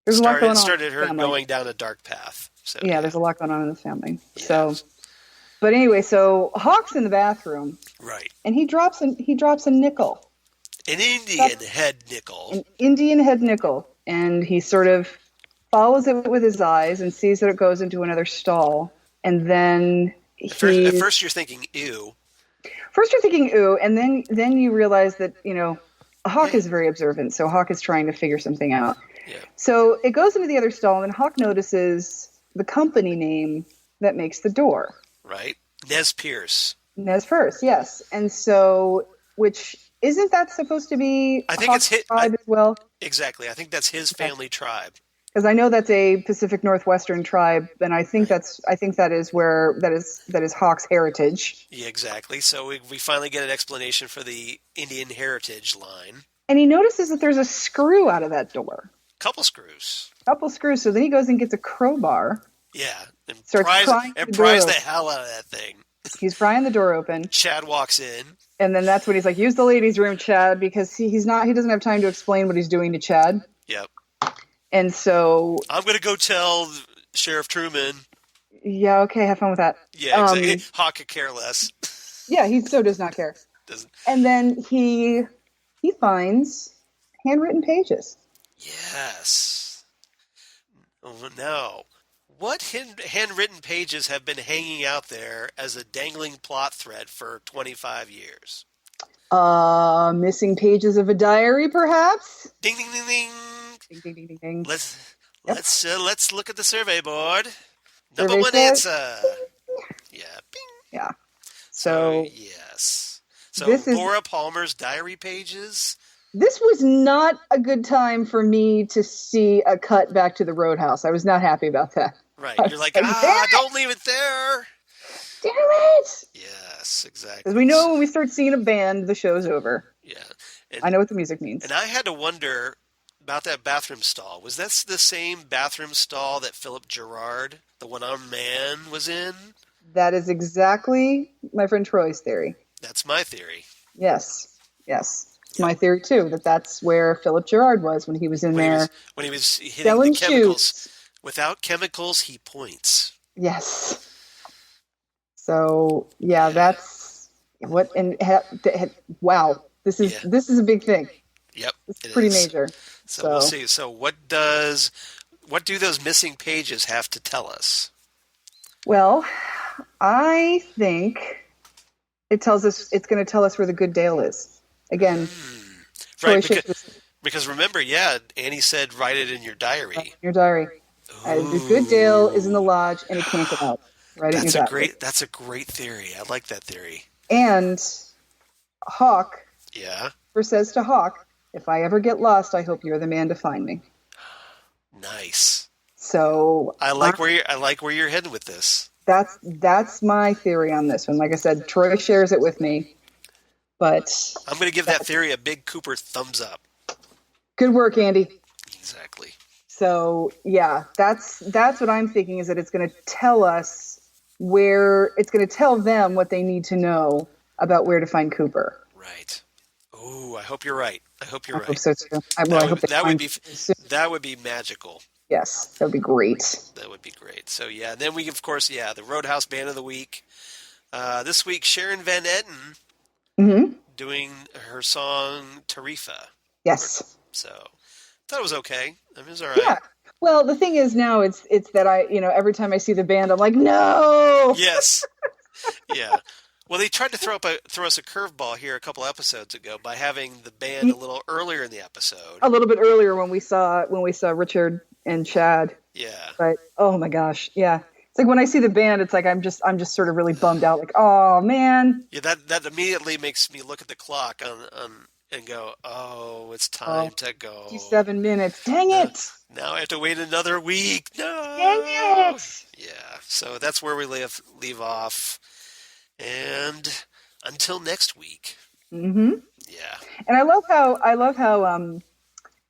there's a lot going on started in the her family. going down a dark path. So Yeah, there's a lot going on in the family. yeah. So, but anyway, so Hawk's in the bathroom, Right. and he drops a nickel, An Indian head nickel. an Indian head nickel, and he sort of follows it with his eyes and sees that it goes into another stall, and then At first you're thinking ew. First you're thinking ooh, and then you realize that Hawk is very observant, so Hawk is trying to figure something out. Yeah. So it goes into the other stall, and Hawk notices the company name that makes the door. Right. Nez Perce. Nez Perce, yes. And so, which isn't that supposed to be I think Hawk's it's tribe as well? Exactly. I think that's his family tribe. Because I know that's a Pacific Northwestern tribe, and I think that is Hawk's heritage. Yeah, exactly. So we finally get an explanation for the Indian heritage line. And he notices that there's a screw out of that door. Couple screws. Couple screws. So then he goes and gets a crowbar. Yeah. And Starts pries prying the hell out of that thing. He's prying the door open. Chad walks in. And then that's when he's like, use the ladies' room, Chad, because he doesn't have time to explain what he's doing to Chad. Yep. And so I'm going to go tell Sheriff Truman. Yeah, okay, have fun with that. Yeah, exactly. Hawk could care less. Yeah, he so does not care. Doesn't. And then he finds handwritten pages. Yes. Oh, no. What handwritten pages have been hanging out there as a dangling plot thread for 25 years? Missing pages of a diary, perhaps? Ding, ding, ding, ding. Ding, ding, ding, ding, ding. Let's look at the survey board. Number Survey one says- answer. Yeah. Bing. Yeah. So yes. So this is- Laura Palmer's diary pages. This was not a good time for me to see a cut back to the Roadhouse. I was not happy about that. Right. I You're like, was damn it! don't leave it there. Damn it! Yes, exactly. Because we know when we start seeing a band, the show's over. Yeah. I know what the music means. And I had to wonder about that bathroom stall. Was that the same bathroom stall that Philip Gerard, the one-armed man, was in? That is exactly my friend Troy's theory. That's my theory. Yes. It's my theory, too, that's where Philip Gerard was when he was in there. When he was hitting selling the chemicals. shoes. Without chemicals, he points. Yes. So, yeah, that's what, and wow, this is a big thing. Yep. It's pretty major. So we'll see. So what do those missing pages have to tell us? Well, I think it's going to tell us where the good Dale is. Again, Right, because remember, Annie said write it in your diary. Your diary. The good Dale is in the lodge and it can't get out. Write it in your diary. That's a great theory. I like that theory. And Hawk says to Hawk, if I ever get lost, I hope you're the man to find me. Nice. So I like where you're heading with this. That's my theory on this one. Like I said, Troy shares it with me. But I'm going to give that theory a big Cooper thumbs up. Good work, Andy. Exactly. So, yeah, that's what I'm thinking, is that it's going to tell us it's going to tell them what they need to know about where to find Cooper. Right. Oh, I hope you're right. I hope hope so too. That would be magical. Yes, that would be great. That would be great. So, yeah, then we, of course, the Roadhouse Band of the Week. This week, Sharon Van Etten doing her song Tarifa. Yes. So, thought it was okay. I mean, it was all right. Yeah. Well, the thing is now it's that every time I see the band, I'm like, no. Yes. Yeah. Well, they tried to throw us a curveball here a couple episodes ago by having the band a little earlier in the episode. A little bit earlier when we saw Richard and Chad. Yeah. But oh my gosh, yeah. It's like when I see the band, it's like I'm just sort of really bummed out. Like, oh man, Yeah, that immediately makes me look at the clock on and go, "Oh, it's oh, time to go." 57 minutes. Dang Now, it! now I have to wait another week. Dang No. it! Yeah. So that's where we leave off. And until next week. Mm-hmm. Yeah. And I love how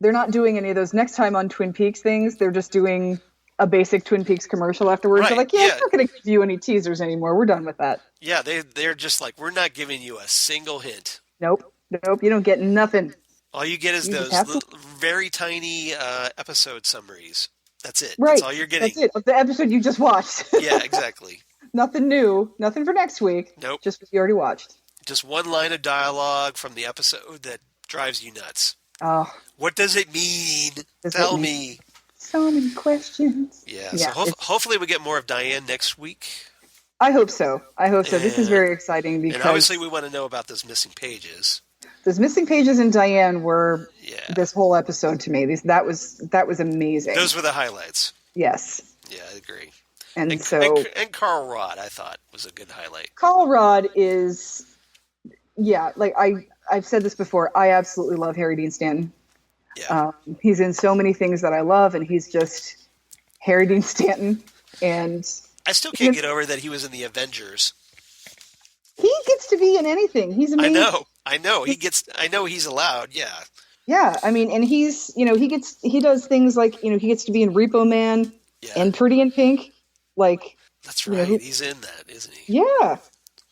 they're not doing any of those next time on Twin Peaks things. They're just doing a basic Twin Peaks commercial afterwards. They're Right. like, yeah, Yeah. we're not going to give you any teasers anymore. We're done with that. Yeah, they're just like, we're not giving you a single hint. Nope, nope. You don't get nothing. All you get is You just those have to. very tiny episode summaries. That's it. That's Right. all you're That's getting. it. Of the episode you just watched. Yeah, exactly. Nothing new. Nothing for next week. Nope. Just what you already watched. Just one line of dialogue from the episode that drives you nuts. Oh, What does it mean? does it Tell mean me. so many questions? Yeah, Yeah. so hopefully we get more of Diane next week. I hope so. I hope so. This is And, very exciting and because obviously we want to know about those missing pages. those missing pages in Diane were Yeah. this whole episode to me. That was amazing. Those were the highlights. Yes. Yeah, I agree. And so And Carl Rod, I thought, was a good highlight. Colrad is, yeah, like I've said this before. I absolutely love Harry Dean Stanton. Yeah. He's in so many things that I love, and he's just Harry Dean Stanton. And I still can't get over that he was in the Avengers. he gets to be in anything. He's amazing. I know. I know he's allowed. Yeah. Yeah, I mean, and he does things like, he gets to be in Repo Man Yeah. and Pretty in Pink. Like, That's you know, right. He's in that, isn't he? yeah,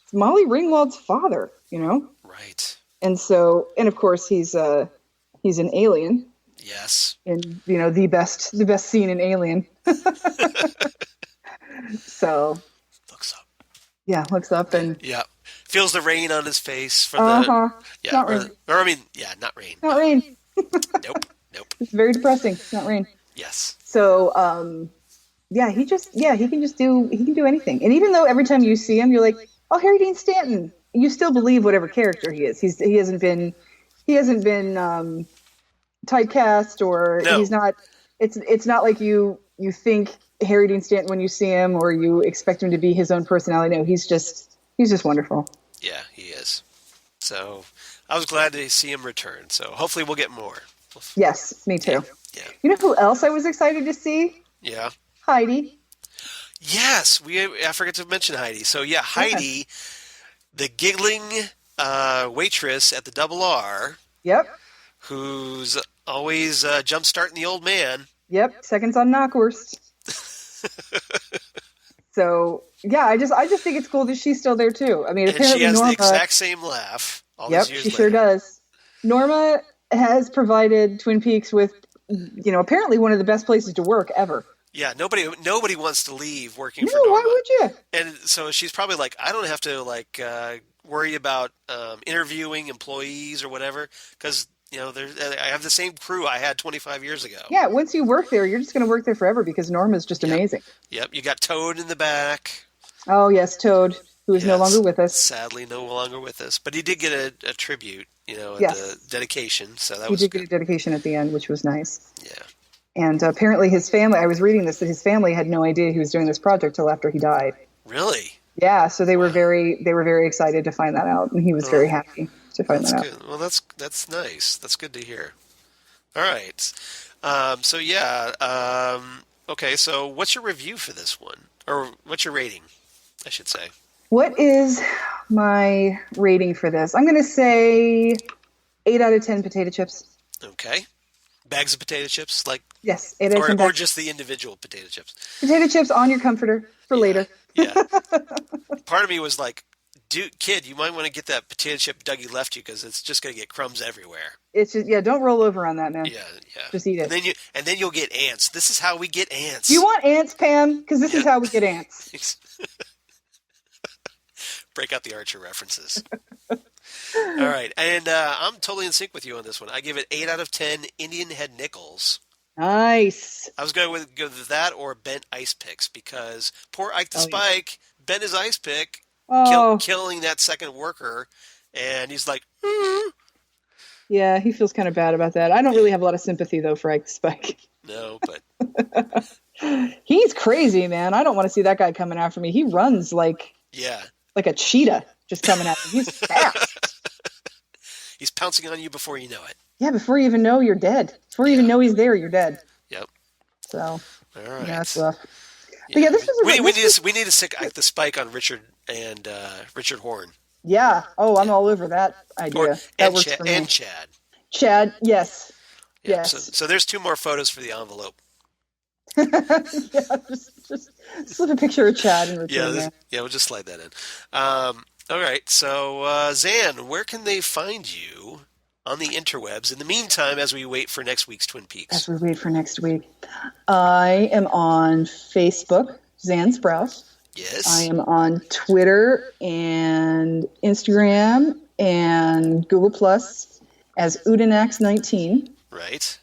it's Molly Ringwald's father. Right. And so, and of course he's an alien. Yes. And the best scene in Alien. So Looks up. yeah, looks up and Yeah. Feels the rain on his face from uh-huh. yeah, Not rain. or I mean, yeah, not rain. Not rain. Nope. Nope. It's very depressing. Not rain. Yes. So yeah, he can do anything. And even though every time you see him, you're like, oh, Harry Dean Stanton, you still believe whatever character he is. He hasn't been typecast, or No. he's not. It's not like you think Harry Dean Stanton when you see him, or you expect him to be his own personality. No, he's just wonderful. Yeah, he is. So I was glad to see him return. So hopefully we'll get more. Yes, me too. Yeah. You know who else I was excited to see? Yeah. Heidi. Yes, I forgot to mention Heidi. So yeah, Heidi, the giggling waitress at the Double R, Yep. who's always jump-starting the old man. Yep. Seconds on Knockwurst. So yeah, I just think it's cool that she's still there too. I mean, And apparently she has Norma. the exact same laugh all Yep, these years she later. sure does. Norma has provided Twin Peaks with, apparently one of the best places to work ever. Yeah, nobody wants to leave working for No, Norma. why would you? And so she's probably like, I don't have to worry about interviewing employees or whatever, because I have the same crew I had 25 years ago. Yeah, once you work there, you're just going to work there forever because Norma's just amazing. Yep, you got Toad in the back. Oh yes, Toad, who is no longer with us. Sadly, no longer with us, but he did get a tribute, at Yes. the dedication. So that He was did good. get a dedication at the end, which was nice. Yeah. And apparently his family, I was reading this, that his family had no idea he was doing this project till after he died. Really? Yeah, so they were very excited to find that out, and he was very happy to find that out. Good. Well, that's nice. That's good to hear. All right. So yeah. Okay. So what's your review for this one, or what's your rating? I should say. What is my rating for this? I'm going to say 8 out of 10 potato chips. Okay. Bags of potato chips, Yes, 8 out of 10 or bags. just the individual potato chips. Potato chips on your comforter for later. Yeah. Part of me was like, dude, kid, you might want to get that potato chip Dougie left you because it's just going to get crumbs everywhere. It's just, don't roll over on that, man. Yeah, yeah. Just eat it. And then you'll get ants. This is how we get ants. Do you want ants, Pam? Because this is how we get ants. Break out the Archer references. All right, and I'm totally in sync with you on this one. I give it 8 out of 10 Indian head nickels. Nice. I was going to go with that or bent ice picks because poor Ike the Spike bent his ice pick Oh, killing that second worker, and he's like, "Mm." yeah, he feels kind of bad about that. I don't Yeah, really have a lot of sympathy though for Ike the Spike. no, but He's crazy, man. I don't want to see that guy coming after me. He runs yeah, like a cheetah just coming at me. He's fast. he's pouncing on you before you know it. Yeah, before you even know you're dead. Before you even Yeah, know he's there, you're dead. yep. So All yeah, it's right. rough. But Yeah, yeah, this was we need to stick the spike on Richard and Richard Horn. yeah. Oh, I'm Yeah, all over that or idea. That works for And me. Chad. Chad, yes. Yep. So Yes. there's 2 more photos for the envelope. Yeah, just slip a picture of Chad in Yeah, return there. we'll just slide that in. All right. So Zan, where can they find you on the interwebs in the meantime as we wait for next week's Twin As Peaks? we wait for next week. I am on Facebook, Zan Sprouse. I Yes. am on Twitter and Instagram and Google Plus as Udinax19. Right.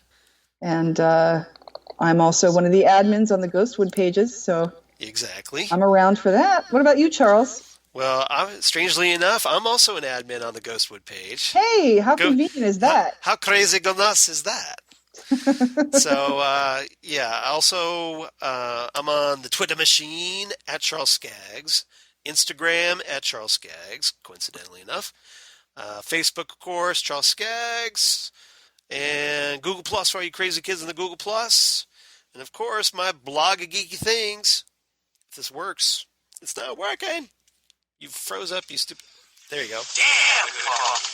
And I'm also one of the admins on the Ghostwood pages, so Exactly. I'm around for that. What about you, Charles? Well, strangely enough, I'm also an admin on the Ghostwood page. Hey, how Go, convenient is that? how crazy goodness is that? So, yeah, also, I'm on the Twitter machine at Charles Skaggs, Instagram at Charles Skaggs, coincidentally enough, Facebook, of course, Charles Skaggs, and Google Plus for all you crazy kids in the Google Plus, and of course, my blog of geeky things. If this works, it's not working. You froze up, you stupid. There you go. Damn, good coffee.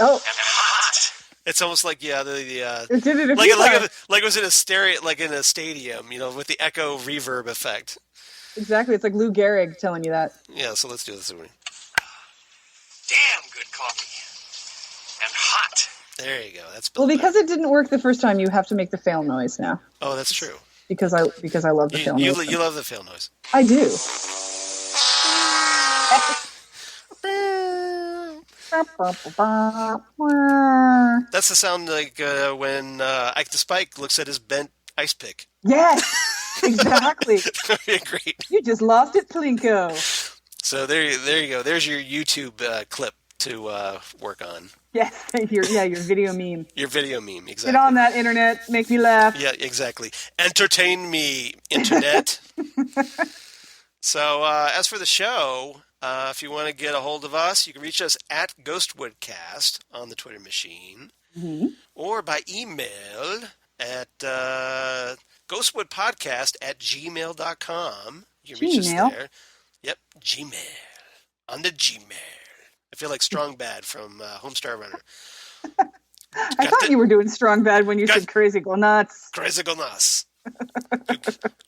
Oh, And hot. It's almost like it did it a few times. like it was in a stereo, like in a stadium, with the echo reverb effect. Exactly, it's like Lou Gehrig telling you that. Yeah, so let's do this. Damn good coffee and hot. There you go. That's Well, because it didn't work the first time, you have to make the fail noise now. Oh, that's true. Because I love the fail noise. You love the fail noise. I do. That's the sound like when Ike the Spike looks at his bent ice pick. Yes, exactly. Great. You just lost it, Plinko. So there you go. There's your YouTube clip to work on. Yes, your video meme. Your video meme, exactly. Get on that internet, make me laugh. Yeah, exactly. Entertain me, internet. So as for the show, if you want to get a hold of us, you can reach us at Ghostwoodcast on the Twitter machine, or by email at ghostwoodpodcast@gmail.com. You can reach us there. Yep, Gmail. On the Gmail. I feel like Strong Bad from Homestar Runner. I thought you were doing Strong Bad when you said Crazy Go Nuts. Crazy Go Nuts.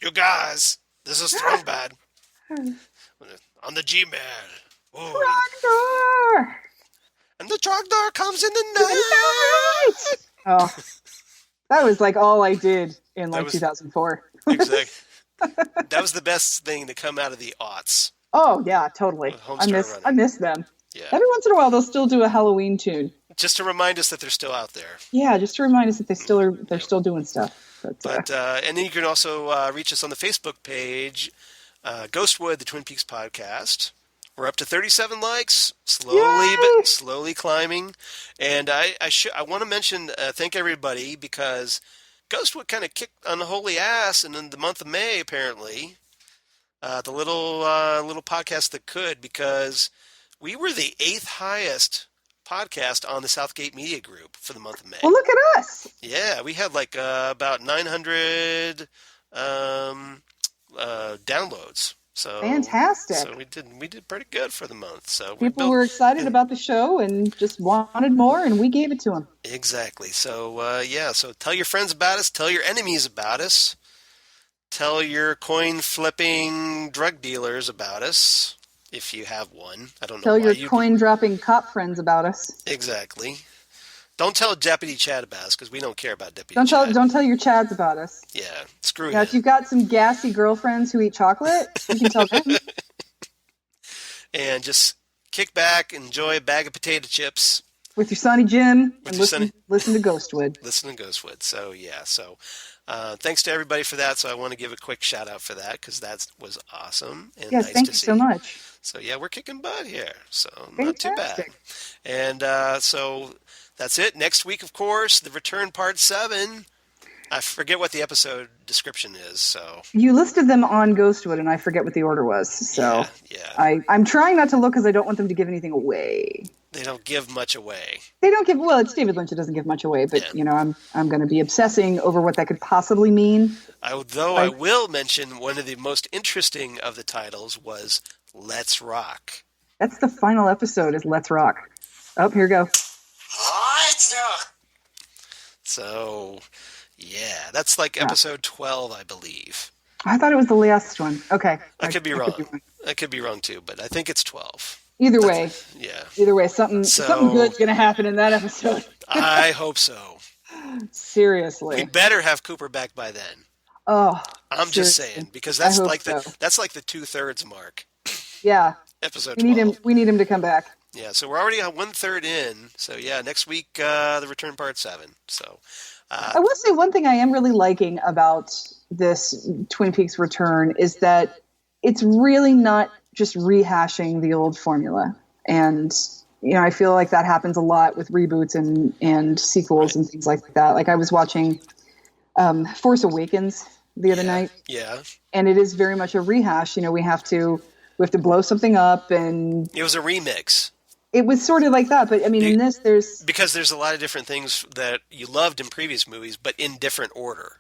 you guys, this is Strong Bad. On the Gmail. Trogdor! And the Trogdor comes in the night. Oh, that was like all I did in 2004. Exactly. That was the best thing to come out of the aughts. Oh yeah, totally. I miss them. Yeah. Every once in a while, they'll still do a Halloween tune. Just to remind us that they're still out there. Yeah, just to remind us that they're still doing stuff. But and then you can also reach us on the Facebook page, Ghostwood, the Twin Peaks podcast. We're up to 37 likes, slowly climbing. And I want to mention thank everybody because Ghostwood kind of kicked unholy ass in the month of May apparently. The little podcast that could, because we were the 8th highest podcast on the Southgate Media Group for the month of May. Well, look at us. Yeah, we had like about 900 downloads. So fantastic. So we did pretty good for the month. So people were excited about the show and just wanted more, and we gave it to them. Exactly. So so tell your friends about us. Tell your enemies about us. Tell your coin-flipping drug dealers about us, if you have one. I don't know. Tell your coin-dropping cop friends about us. Exactly. Don't tell Deputy Chad about us, because we don't care about Deputy Chad. Don't tell your Chads about us. Yeah, screw now, that. If you've got some gassy girlfriends who eat chocolate, you can tell them. And just kick back, enjoy a bag of potato chips. With your Sonny Jim, and listen to Ghostwood. Listen to Ghostwood. So, yeah. So, Thanks to everybody for that. So I want to give a quick shout out for that because that was awesome and Yes, nice thank to you see. so much. So yeah, we're kicking butt here. So not too bad. Fantastic. And so that's it. Next week, of course, the return part 7. I forget what the episode description is. So You listed them on Ghostwood, and I forget what the order was. So yeah. I'm trying not to look because I don't want them to give anything away. They don't give much away. They don't give. Well, it's David Lynch. It doesn't give much away, but Yeah. I'm going to be obsessing over what that could possibly mean. I will mention one of the most interesting of the titles was "Let's Rock." That's the final episode. Is Let's Rock. Oh, here we go. Let's rock. So, yeah, that's like episode 12, I believe. I thought it was the last one. Okay, I could be wrong. I could be wrong too, but I think it's 12. Either way, something good's going to happen in that episode. I hope so. Seriously, We better have Cooper back by then. Oh, I'm just saying because that's like the 2/3 mark. Yeah, episode 12. We need him to come back. Yeah, so we're already on 1/3 in. So yeah, next week the return part 7. So I will say one thing I am really liking about this Twin Peaks return is that it's really not just rehashing the old formula. And, I feel like that happens a lot with reboots and sequels and things like that. Like I was watching Force Awakens the other night. Yeah. And it is very much a rehash. We have to blow something up, and it was a remix. It was sort of like that, but I mean, in this, there's a lot of different things that you loved in previous movies, but in different order.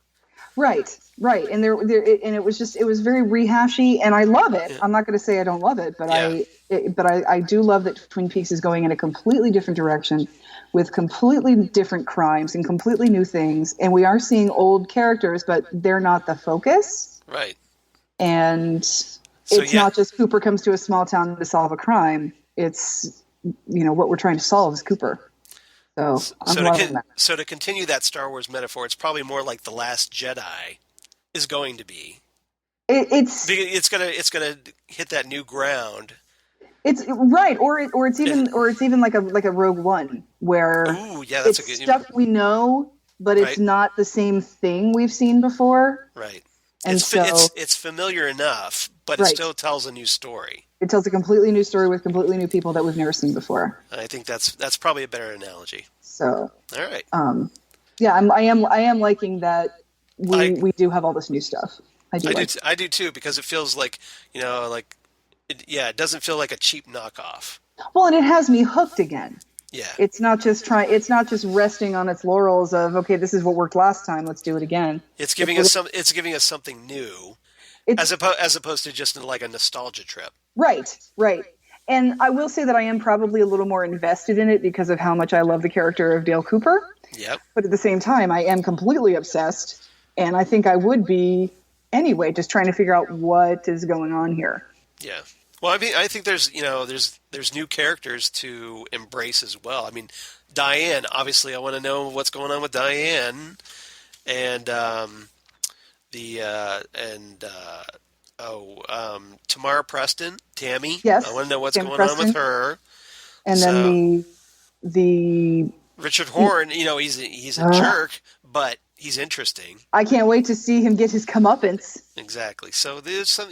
Right, and it was very rehashy, and I love it. Yeah. I'm not going to say I don't love it, but I do love that Twin Peaks is going in a completely different direction, with completely different crimes and completely new things, and we are seeing old characters, but they're not the focus. Right. And it's not just Cooper comes to a small town to solve a crime. It's what we're trying to solve is Cooper. So I'm loving that. So to continue that Star Wars metaphor, it's probably more like The Last Jedi is going to be. It's gonna hit that new ground. It's right, or it's even like a Rogue One where that's a good stuff we know, but it's not the same thing we've seen before. Right. And it's familiar enough, but it still tells a new story. It tells a completely new story with completely new people that we've never seen before. I think that's probably a better analogy. So, all right. I am liking that we do have all this new stuff. I do too, because it feels like it doesn't feel like a cheap knockoff. Well, and it has me hooked again. Yeah. It's not just resting on its laurels of, okay, this is what worked last time, let's do it again. It's giving us something new, as opposed to just like a nostalgia trip. Right. And I will say that I am probably a little more invested in it because of how much I love the character of Dale Cooper. Yep. But at the same time, I am completely obsessed, and I think I would be anyway, just trying to figure out what is going on here. Yeah. Well, I mean, I think there's new characters to embrace as well. I mean, Diane, obviously, I want to know what's going on with Diane, and Tamara Preston, Tammy. Yes, I want to know what's going Preston. on with her. And then the Richard Horn, he's a jerk, but he's interesting. I can't wait to see him get his comeuppance. Exactly. So there's some,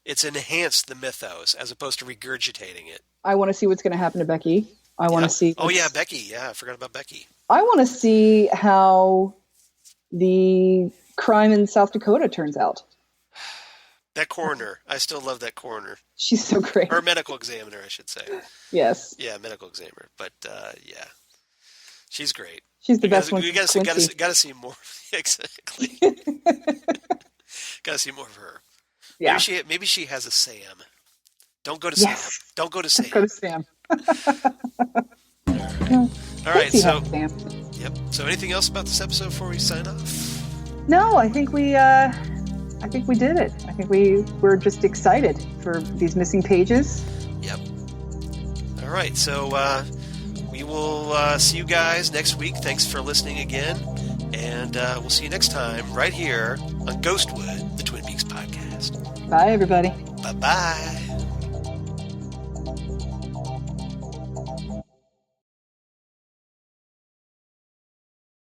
it's enhanced the mythos as opposed to regurgitating it. I want to see what's going to happen to Becky. I want to see. Oh yeah, Becky. Yeah, I forgot about Becky. I want to see how the crime in South Dakota turns out. That coroner. I still love that coroner. She's so great. Or medical examiner, I should say. Yes. Yeah, medical examiner. But yeah, she's great. She's the best one. We got to see more. Exactly. Got to see more of her. Yeah. Maybe she has a Sam. Don't go to Sam. Don't go to Sam. Go to Sam. All right. So. Sam. Yep. So, anything else about this episode before we sign off? No, I think we did it. I think we're just excited for these missing pages. Yep. All right. So we will see you guys next week. Thanks for listening again, and we'll see you next time right here on Ghostwood, the Twin Peaks podcast. Bye, everybody. Bye-bye.